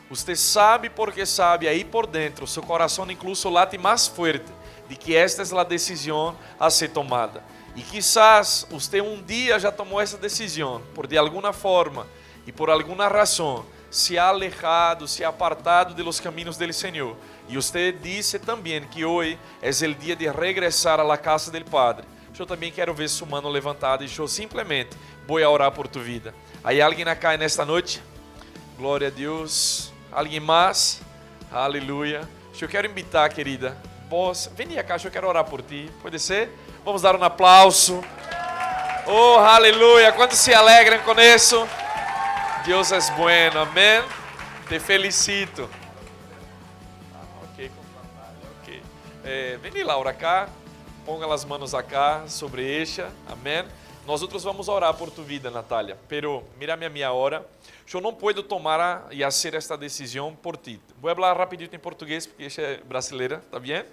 Você sabe porque sabe, aí por dentro, seu coração incluso late mais forte de que esta é a decisão a ser tomada. E quizás você dia já tomou essa decisão, por de alguma forma e por alguma razão, se ha alejado, se ha apartado de los caminhos del Senhor. E você disse também que hoje é o dia de regressar à casa del Padre. Eu também quero ver sua mano levantada e eu simplesmente vou orar por tu vida. Aí alguém acá nesta noite? Glória a Deus. Alguém mais? Aleluia. Eu quero invitar, querida, vos, vem cá, eu quero orar por ti. Pode ser? Vamos dar um aplauso. Oh, aleluia. Quantos se alegram com isso? Deus é bueno, amém? Te felicito. Ok. Vem, Laura, cá. Ponga as manos acá sobre ella, amém? Nós outros vamos orar por tu vida, Natália. Pero mira-me a minha hora. Eu não posso tomar e fazer esta decisão por ti. Vou falar rapidinho em português, porque ela é brasileira, tá bem?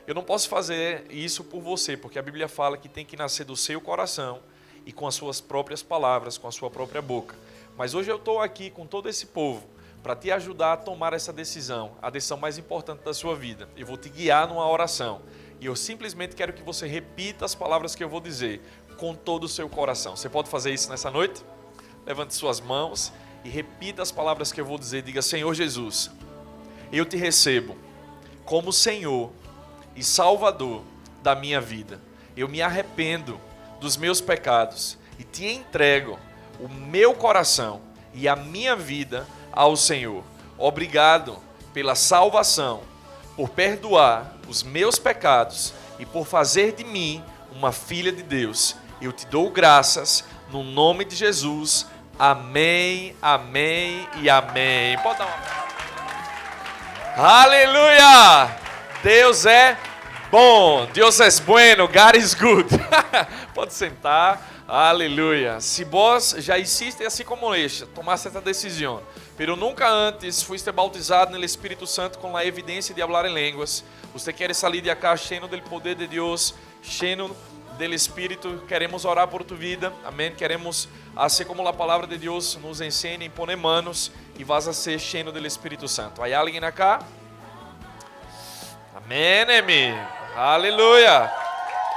Eu não posso fazer isso por você, porque a Bíblia fala que tem que nascer do seu coração e com as suas próprias palavras, com a sua própria boca. Mas hoje eu estou aqui com todo esse povo para te ajudar a tomar essa decisão, a decisão mais importante da sua vida. Eu vou te guiar numa oração. E eu simplesmente quero que você repita as palavras que eu vou dizer com todo o seu coração. Você pode fazer isso nessa noite? Levante suas mãos e repita as palavras que eu vou dizer. Diga: Senhor Jesus, eu te recebo como Senhor e Salvador da minha vida. Eu me arrependo dos meus pecados e te entrego o meu coração e a minha vida ao Senhor. Obrigado pela salvação, por perdoar os meus pecados e por fazer de mim uma filha de Deus. Eu te dou graças no nome de Jesus. Amém, amém e amém. Pode dar uma... Aleluia! Deus é bom, Deus é bueno, God is good. Pode sentar. Aleluia. Se vos já hiciste assim como este, tomaste esta decisão, pero nunca antes fuiste bautizado no Espírito Santo com a evidência de falar em línguas, você quer sair de acá cheio do poder de Deus, cheio do Espírito, queremos orar por tu vida, amém? Queremos, assim como a palavra de Deus nos ensina, impor manos e vas a ser cheio do Espírito Santo. Há alguém acá? Amém, amigo. Aleluia.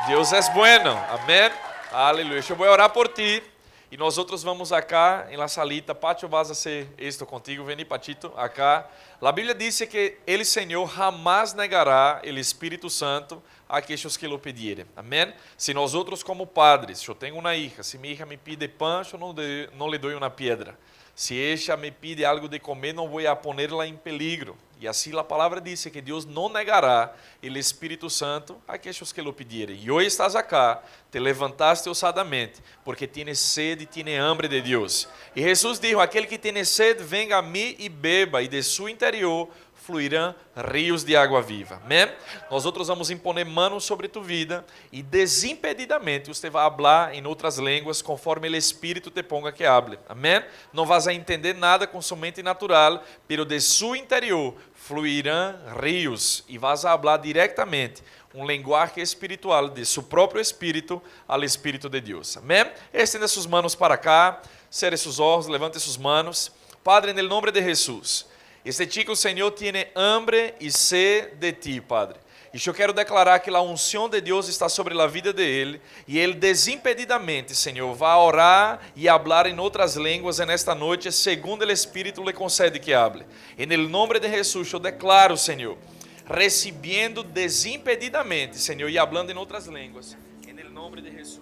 Deus é bueno, amém? Aleluia. Eu vou orar por ti e nós outros vamos acá em la salita. Pátio, vas a ser esto contigo. Vem, Patito, acá. A Bíblia diz que ele, Senhor, jamais negará o Espírito Santo a aqueles que lo pedirem. Amém? Se nós outros como padres, eu tenho uma hija, se minha hija me pide pão, eu não lhe dou uma pedra. Se ella me pide algo de comer, não vou a ponerla em peligro. E assim a palavra diz que Deus não negará o Espírito Santo a aqueles que lo pedirem. E hoje estás acá, te levantaste ousadamente, porque tienes sede e tienes hambre de Deus. E Jesus disse: aquele que tem sede, venga a mim e beba, e de seu interior fluirão rios de água viva. Amém? Nós outros vamos impor manos sobre tu vida e desimpedidamente você vai falar em outras línguas conforme o Espírito te ponga que hable. Amém? Não vas a entender nada com sua mente natural, pero de seu interior fluirão rios e vas a falar diretamente um linguagem espiritual de seu próprio Espírito ao Espírito de Deus. Amém? Estenda suas manos para cá, cierre seus olhos, levante suas manos. Padre, no nome de Jesus, Este chico, Senhor, tem hambre e sede de ti, Padre. E eu quero declarar que a unção de Deus está sobre a vida dele e ele desimpedidamente, Senhor, vai orar e falar em outras línguas nesta noite, segundo o Espírito lhe concede que hable. Em el nome de Jesus, eu declaro, Senhor, recebendo desimpedidamente, Senhor, e falando em outras línguas. Em el nome de Jesus.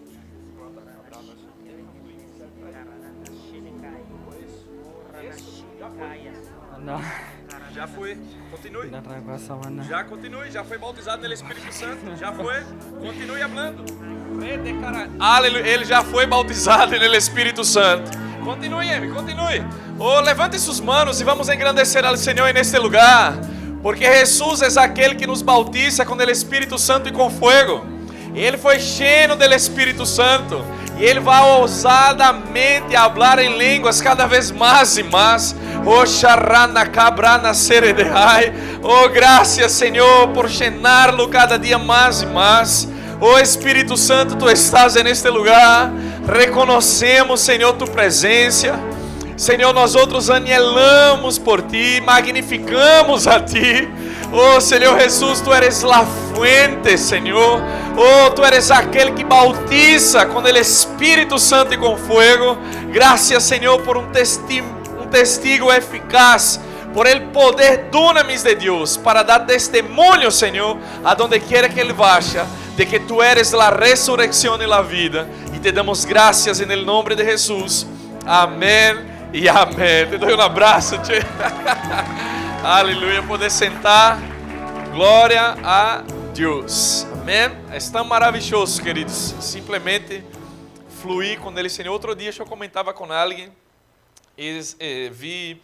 Não, Já foi. Continue. não trago essa mana. Já continue, já foi bautizado no Espírito Santo, já foi, continue falando. Aleluia, ele já foi bautizado no Espírito Santo. Continue, Emi, continue. Oh, levante suas manos e vamos engrandecer ao Senhor neste lugar, porque Jesus é aquele que nos bautiza com o Espírito Santo e com fogo. Ele foi cheio do Espírito Santo e ele vai ousadamente falar em línguas cada vez mais e mais. Oh, charrana cabrana seredehai. Oh, graças, Senhor, por llenarlo cada dia mais e mais. Oh, Espírito Santo, tu estás neste lugar. Reconhecemos, Senhor, tu presença. Senhor, nós outros anelamos por ti, magnificamos a ti. Oh, Senhor Jesus, tu eres la fuente, Senhor. Oh, tu eres aquele que bautiza com o Espírito Santo e com fogo. Graças, Senhor, por um testigo eficaz, por el poder dunamis de Deus, para dar testemunho, Senhor, a donde quiera que Ele vaya, de que tu eres la resurrección y la vida. E te damos graças em el nome de Jesus. Amém e amém. Te dou um abraço, tchê. Aleluia. Poder sentar. Glória a Deus. Amém. É tão maravilhoso, queridos. Simplesmente fluir com Ele, Senhor. Outro dia eu comentava com alguém e vi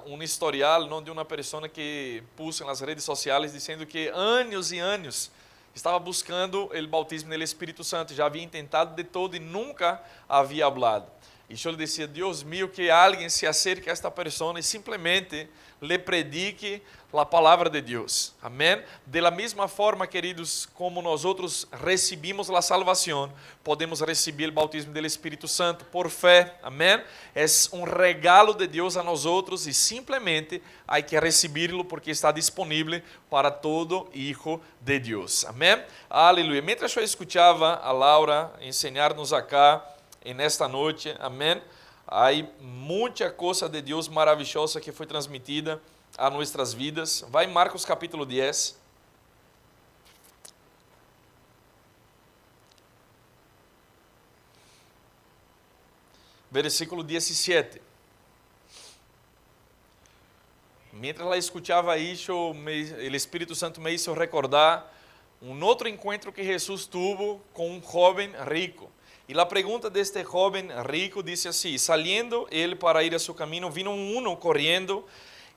um historial de uma pessoa que pôs nas redes sociais dizendo que anos e anos estava buscando o bautismo no Espírito Santo, já havia tentado de todo e nunca havia falado. E eu lhe dizia, Deus mío, que alguém se acerque a esta pessoa e simplesmente lhe predique a palavra de Deus. Amém? De la mesma forma, queridos, como nós outros recebimos a salvação, podemos receber o bautismo do Espírito Santo por fé. Amém? É um regalo de Deus a nós outros e simplesmente há que recebê-lo porque está disponível para todo hijo de Deus. Amém? Aleluia. Mientras eu escutava a Laura ensinar-nos acá nesta noite, amém? Há muita coisa de Deus maravilhosa que foi transmitida a nossas vidas. Vai em Marcos capítulo 10. Versículo 17. Mientras ela escutava isso, o Espírito Santo me hizo recordar outro encontro que Jesus tuvo com um jovem rico. E a pergunta deste jovem rico disse assim: saliendo ele para ir a seu caminho, vino uno corriendo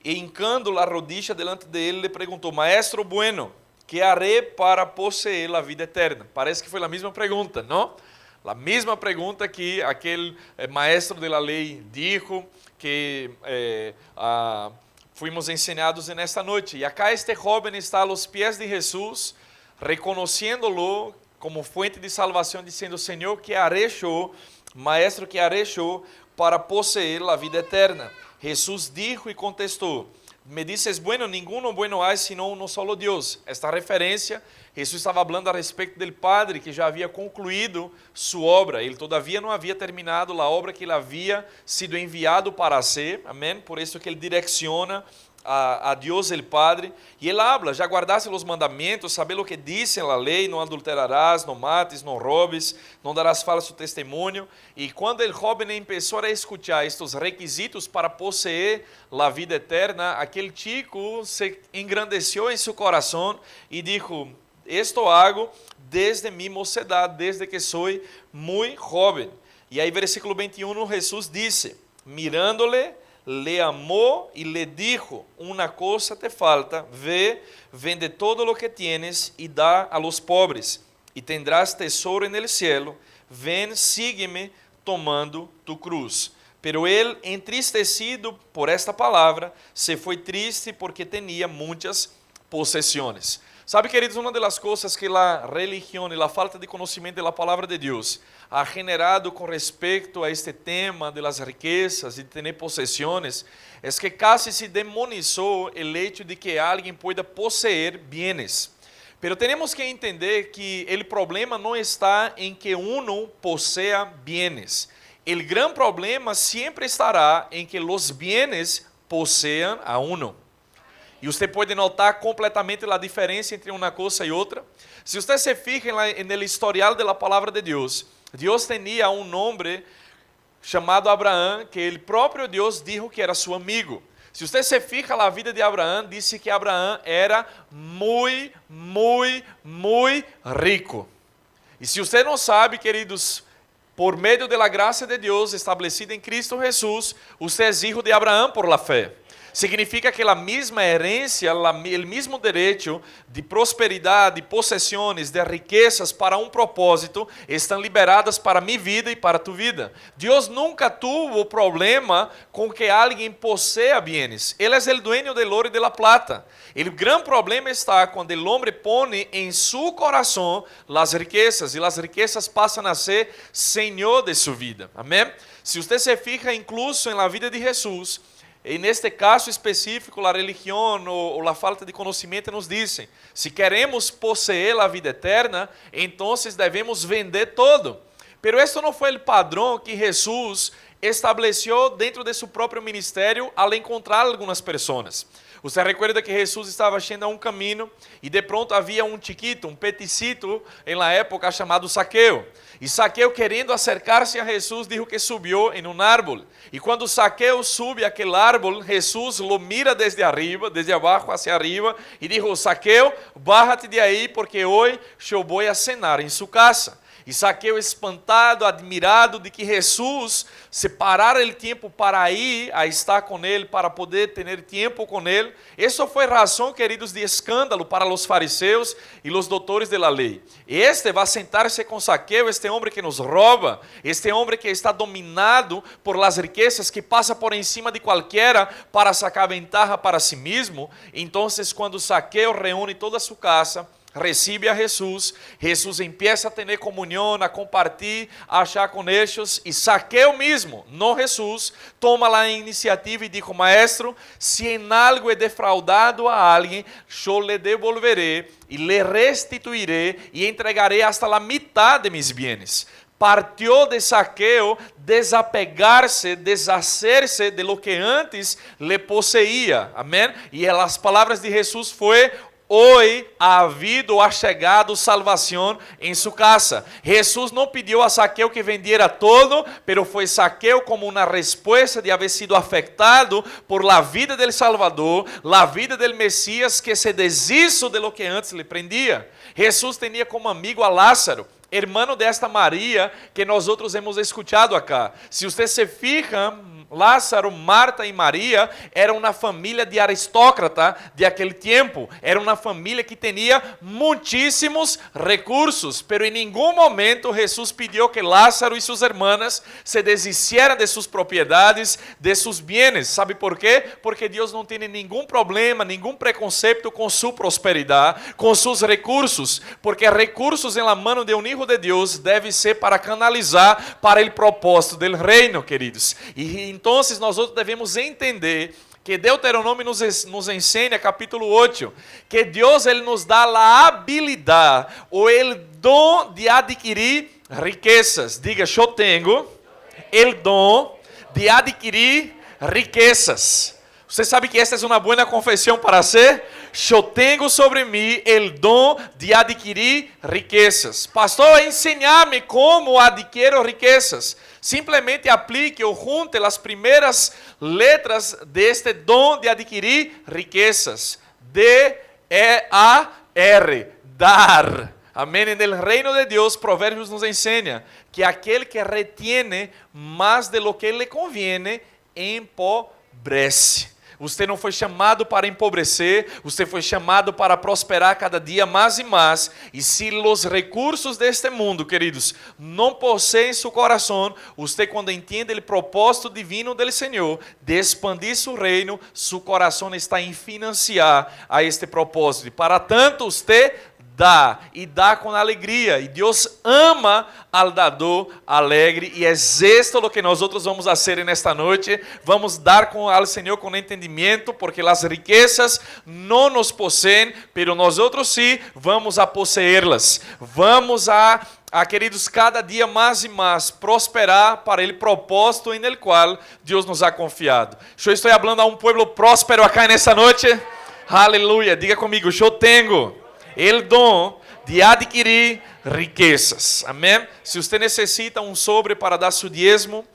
e hincando a rodilla delante de ele, le perguntou: Maestro bueno, que haré para poseer a vida eterna? Parece que foi a mesma pergunta, não? A mesma pergunta que aquele maestro de la lei dijo, que fuimos ensinados nesta noite. E acá este jovem está aos pés de Jesus, reconhecendo-lo como fuente de salvação, dizendo: Senhor, que haré eu, maestro, que haré eu para possuir a vida eterna? Jesus dijo e contestou: Me dices bueno, ninguno bueno hay sino uno solo Deus. Esta referência, Jesus estava falando a respeito do Padre que já havia concluído sua obra. Ele todavia não havia terminado a obra que ele havia sido enviado para fazer. Amém? Por isso que ele direciona a Deus el Padre, e ele habla: já guardaste os mandamentos, sabe o que diz a lei: não adulterarás, não mates, não robes, não darás falso testemunho. E quando o jovem começou a escutar estes requisitos para possuir a vida eterna, aquele chico se engrandeceu em seu coração e disse: esto hago desde mi mocedade, desde que sou muito jovem. E aí versículo 21, Jesus disse, mirándole, le amó y le dijo: una cosa te falta, ve, vende todo lo que tienes y da a los pobres, y tendrás tesoro en el cielo. Ven, sígueme tomando tu cruz. Pero él, entristecido por esta palavra, se foi triste porque tinha muitas possessões. Sabe, queridos, uma das coisas que a religião e a falta de conhecimento da palavra de Deus ha generado com respeito a este tema de las riquezas e de ter possessões, é que casi se demonizou o hecho de que alguém pueda possuir bienes. Pero temos que entender que o problema não está em que uno possea bienes. O grande problema sempre estará em que os bienes posseam a uno. E você pode notar completamente a diferença entre uma coisa e outra. Se você se fija no historial da palavra de Deus, Deus tinha um homem chamado Abraão, que o próprio Deus dijo que era seu amigo. Se você se fija na vida de Abraão, disse que Abraão era muito rico. E se você não sabe, queridos, por meio da graça de Deus estabelecida em Cristo Jesus, você é filho de Abraão por la fé. Significa que a mesma herência, o mesmo direito de prosperidade, de possessões, de riquezas para um propósito, estão liberadas para minha vida e para tu vida. Deus nunca tuvo problema com que alguém possea bienes. Ele é o dueño del oro e de la plata. O grande problema está quando o homem põe em seu coração as riquezas, e as riquezas passam a ser senhor de sua vida. Amém? Se você se fija incluso na vida de Jesus, e neste caso específico, a religião ou a falta de conhecimento nos dizem: se queremos possuir a vida eterna, então devemos vender todo. Pero este não foi o padrão que Jesus estabeleceu dentro de seu próprio ministério ao encontrar algumas pessoas. Você recuerda que Jesus estava indo a um caminho e de pronto havia um chiquito, um peticito, na época chamado Zaqueu. E Zaqueu, querendo acercar-se a Jesus, disse que subiu em um árvore. E quando Zaqueu sube aquele árvore, Jesus lo mira desde arriba, desde abaixo hacia arriba, e dijo: Zaqueu, bájate de aí, porque hoje eu vou a cenar em sua casa. E Zaqueu, espantado, admirado de que Jesus separara o tempo para ir a estar com ele, para poder ter tempo com ele. Isso foi razão, queridos, de escândalo para os fariseus e os doutores da lei. Este vai sentar-se com Zaqueu, este homem que nos rouba, este homem que está dominado por las riquezas, que passa por encima de qualquer para sacar ventaja para si mesmo. Então, quando Zaqueu reúne toda a sua casa, recebe a Jesus, Jesus empieza a ter comunhão, a compartilhar, a achar com eles, e Zaqueu mesmo, não Jesus, toma a iniciativa e diz: Maestro, se em algo he defraudado a alguém, eu le devolveré e le restituiré e entregaré hasta a metade de mis bienes. Partiu de Zaqueu desapegar-se, deshacer-se de lo que antes le possuía. Amém? E as palavras de Jesus foi: hoje ha habido, ha chegado salvação em sua casa. Jesus não pediu a Zaqueu que vendiera todo, pero foi Zaqueu como uma resposta de haver sido afetado por la vida del Salvador, la vida del Messias, que se deshizo de lo que antes le prendia. Jesus tinha como amigo a Lázaro, hermano desta Maria que nós outros hemos escutado acá. Se você se fija, Lázaro, Marta e Maria eram uma família de aristócrata de aquele tempo. Era uma família que tinha muitíssimos recursos, pero em nenhum momento Jesus pediu que Lázaro e suas irmãs se deshicieran de suas propriedades, de seus bienes. Sabe por quê? Porque Deus não tem nenhum problema, nenhum preconceito com sua prosperidade, com seus recursos, porque recursos em la mano de um filho de Deus deve ser para canalizar para o propósito do reino, queridos. E então, nós outros devemos entender que Deuteronômio nos ensina, capítulo 8, que Deus ele nos dá a habilidade ou o dom de adquirir riquezas. Diga: eu tenho o dom de adquirir riquezas. Você sabe que esta é uma boa confissão para ser? Eu tenho sobre mim o dom de adquirir riquezas. Pastor, ensinar-me como adquirir riquezas. Simplesmente aplique ou junte as primeiras letras deste dom de adquirir riquezas. D-E-A-R. Dar. Amém? No reino de Deus, Provérbios nos ensina que aquele que retiene mais de lo que lhe conviene, empobrece. Você não foi chamado para empobrecer, você foi chamado para prosperar cada dia mais e mais. E se os recursos deste mundo, queridos, não possuem seu coração, você quando entende o propósito divino do Senhor, de expandir seu reino, seu coração está em financiar a este propósito. E para tanto, você dá e dá com alegria, e Deus ama al dador alegre, e é esto lo que nós outros vamos fazer nesta noite. Vamos dar ao Senhor com entendimento, porque as riquezas não nos possuem, pero nós outros sim vamos a possuí-las. Vamos a queridos, cada dia mais e mais prosperar para o propósito em el qual Deus nos ha confiado. Eu estou falando a um povo próspero aqui nesta noite. Aleluia. Diga comigo, eu tenho o dom de adquirir riquezas. Amém? Se você necessita um sobre para dar seu diezmo,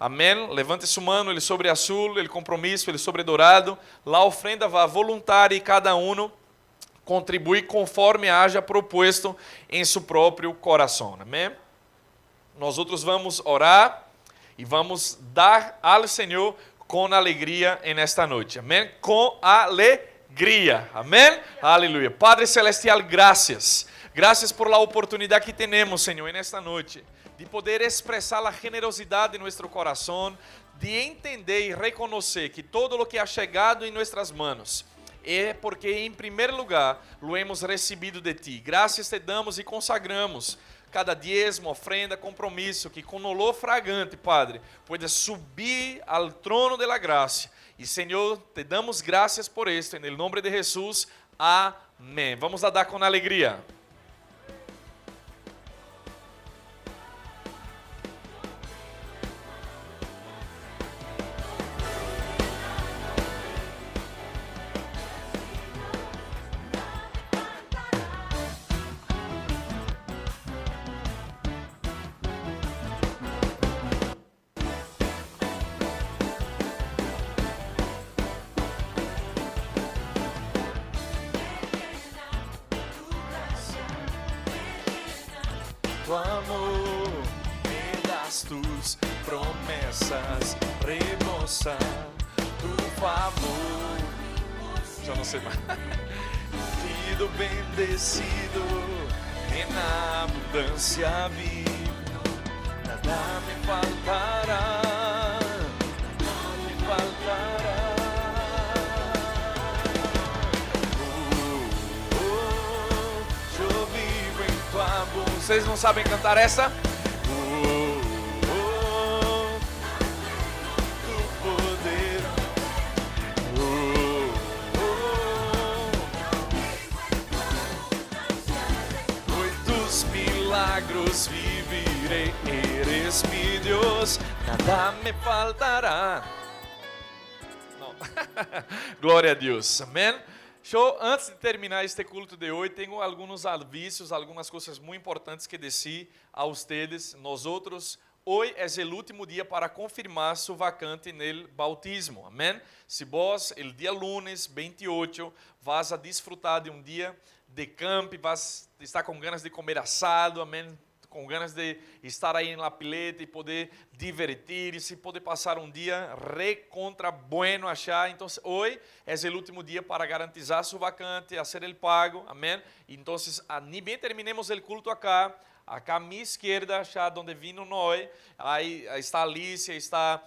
amém? Levante sua mão, ele sobre azul, ele compromisso, ele sobre dourado. La ofrenda vai voluntária e cada um contribui conforme haja proposto em seu próprio coração. Amém? Nós outros vamos orar e vamos dar ao Senhor com alegria nesta noite. Amém? Com alegria. Amém? Aleluia. Padre Celestial, graças. Graças por la oportunidade que temos, Senhor, nesta noite, de poder expressar a generosidade em nosso coração, de entender e reconhecer que todo o que ha chegado em nossas mãos é porque, em primeiro lugar, lo hemos recebido de ti. Graças te damos e consagramos cada diezmo, ofrenda, compromisso, que com olor fragante, Padre, pueda subir ao trono de la graça. E, Senhor, te damos graças por esto, em nome de Jesus. Amém. Vamos a dar com alegria. Tu amor me das tus promessas, rebosa tu favor. Já não sei mais. Sido bendecido em abundância vi, nada me faltará, nada me faltará. Eu vivo em tua abundância. Vocês não sabem cantar essa? Tu poder. Muitos milagros vivirei, eres mi Deus, nada me faltará. Não. Glória a Deus, amém? Antes de terminar este culto de hoje, tenho alguns avisos, algumas coisas muito importantes que dizer a vocês. Nós outros, hoje é o último dia para confirmar sua vacante no bautismo. Amém? Se vos, o dia lunes 28, vas a desfrutar de um dia de camp, vas estar com ganas de comer assado, amém? Com ganas de estar aí na pileta e poder divertir-se, poder passar um dia recontra bueno achar. Então, hoje é o último dia para garantizar sua vacante, fazer o pago, amém? Então, nem bem terminemos o culto acá à minha esquerda, já onde vino nós, aí está Alicia, está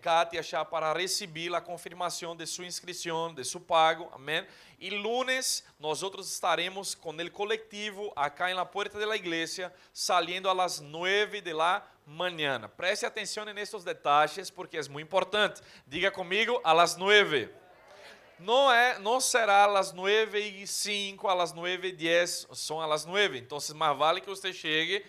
Katia, já para receber a confirmação de sua inscrição, de seu pago, amém? E lunes, nós outros estaremos com o coletivo acá na porta da igreja, saliendo a las 9 de la mañana. Preste atenção nestes detalhes, porque é muito importante. Diga comigo, a las 9. Não será a las 9:05, a las 9:10, são a las 9. Então, mais vale que você chegue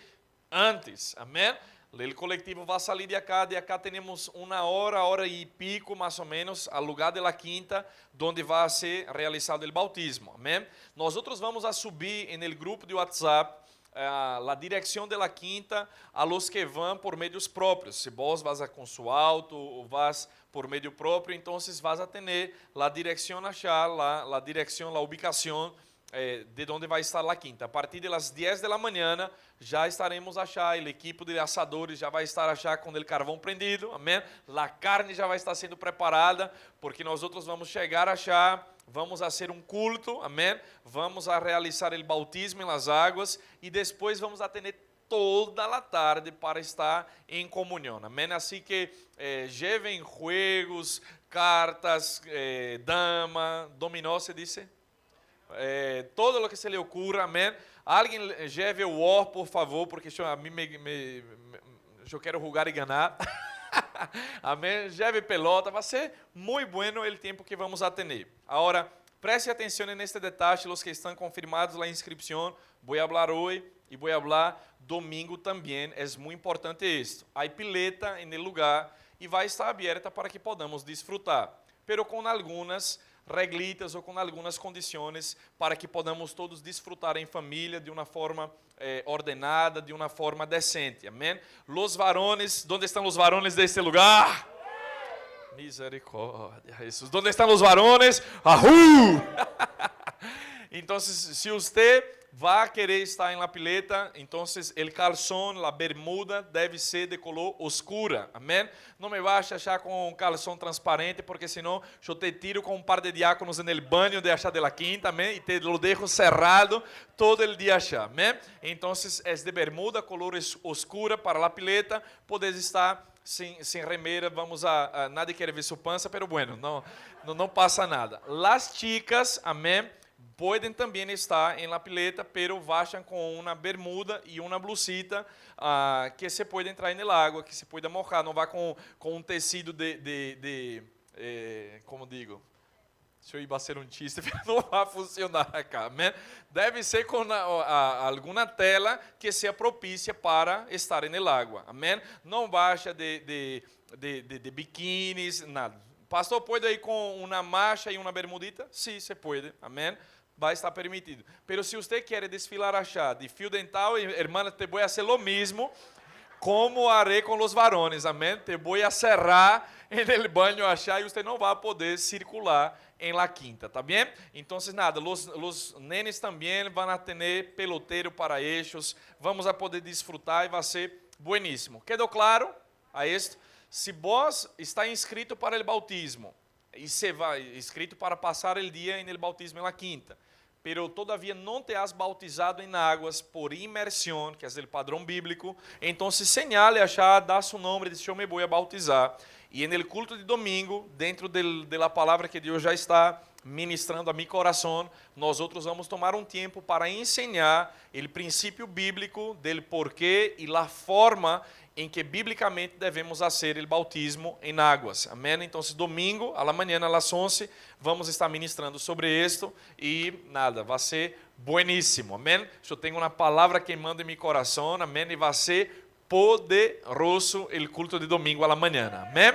antes, amém? O coletivo vai sair de acá temos uma hora e pico, mais ou menos, ao lugar da quinta, onde vai ser realizado o bautismo, amém? Nós outros vamos a subir no grupo de WhatsApp a direção da quinta a los que vão por meios próprios. Se vos vas com seu auto ou vas por meio próprio, então vas a ter a direção achar, a direção, a ubicação de onde vai estar a quinta. A partir das 10 da manhã já estaremos achar, o equipe de assadores já vai estar achar com o carvão prendido, amém? A carne já vai estar sendo preparada, porque nós outros vamos chegar a achar, vamos fazer um culto, amém? Vamos a realizar o bautismo nas águas e depois vamos a ter toda a tarde para estar em comunhão, amém? Assim que levem juegos, cartas, dama, dominó, se dice? Todo o que se lhe ocorra, amém? Alguém leve o war, por favor, porque a mim eu quero jogar e ganhar. Amém? Leve pelota, vai ser muito bueno o tempo que vamos a ter. Agora, preste atenção neste detalhe, os que estão confirmados na inscrição, vou falar hoje e vou falar domingo também, é muito importante isto. Há pileta no lugar e vai estar aberta para que podamos desfrutar, pero com algumas reglitas ou com algumas condições para que podamos todos desfrutar em família de uma forma ordenada, de uma forma decente. Amém? Los varones, onde estão os varones deste lugar? Misericórdia, Jesus. Onde estão os varones? Ahú! Então, se você vai querer estar em la pileta, então o calção, a bermuda deve ser de color oscura, amém? Não me vai achar com um calção transparente, porque senão eu te tiro com um par de diáconos no banho de achar de la quinta, amém? E te lo dejo cerrado todo o dia achar, amém? Então, é de bermuda, color oscura para la pileta, podes estar sem remera, vamos nadie quer ver sua pança, pero bueno, não passa nada. Las chicas, amém? Podem também estar em la pileta, pero vayam com uma bermuda e uma blusita que se pode entrar na água, que se pode mojar, não vá com um tecido como digo, se eu ia ser um chiste, não vai funcionar acá, amém? Deve ser com alguma tela que seja propícia para estar na água, amém? Não baixa de biquínis, nada. Pastor, pode ir com uma mancha e uma bermudita? Sim, se pode, amém? Vai estar permitido. Pero se você quer desfilar achar de fio dental, hermana, te voy a hacer lo mismo como haré com os varones, amém? Te voy a cerrar en el baño achar e você não vai poder circular em la quinta, tá bem? Então, nada, os nenes também vão a ter peloteiro para ellos, vamos a poder desfrutar e vai ser bueníssimo. Quedou claro a isto? Se vos está inscrito para o bautismo e se vai inscrito para passar o dia no bautismo na quinta, pero todavia não te has bautizado em águas por imersão, que é o padrão bíblico, então se señale achar, dá seu nome e diz, eu me vou a bautizar. E no culto de domingo, dentro da palavra que Deus já está ministrando a meu coração, nós outros vamos tomar um tempo para ensinar o princípio bíblico del porquê e a forma em que biblicamente devemos fazer o bautismo em águas. Amém? Então, domingo, à la manhã, às 11, vamos estar ministrando sobre isto e nada, vai ser bueníssimo. Amém? Eu tenho uma palavra queimando em meu coração, amém? E vai ser poderoso o culto de domingo à la manhã. Amém?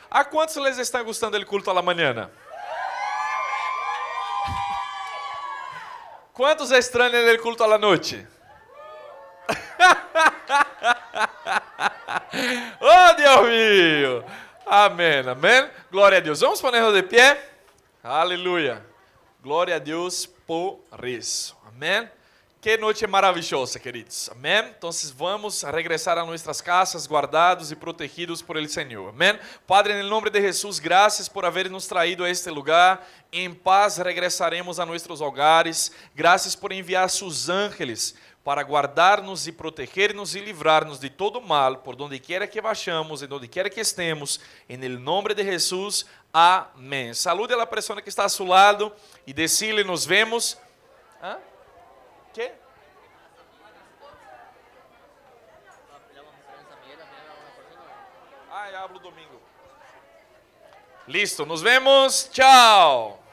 A quantos les estão gostando do culto à la manhã? Quantos estranham o culto à la noite? Oh, Deus mío. Amém, amém. Glória a Deus. Vamos ponernos de pé. Aleluia. Glória a Deus por isso. Amém. Que noite maravilhosa, queridos. Amém. Então, vamos regressar a nossas casas, guardados e protegidos por el Senhor. Amém. Padre, em nome de Jesus, graças por haver nos traído a este lugar. Em paz regressaremos a nossos hogares. Graças por enviar seus ángeles para guardar-nos e proteger-nos e livrar-nos de todo mal, por donde quiera que vayamos, em donde quiera que estemos, em nome de Jesus, amém. Saúde a la persona que está a seu lado e decile, nos vemos. ¿Ah? ¿Qué? Ah, eu hablo domingo. Listo, nos vemos, tchau.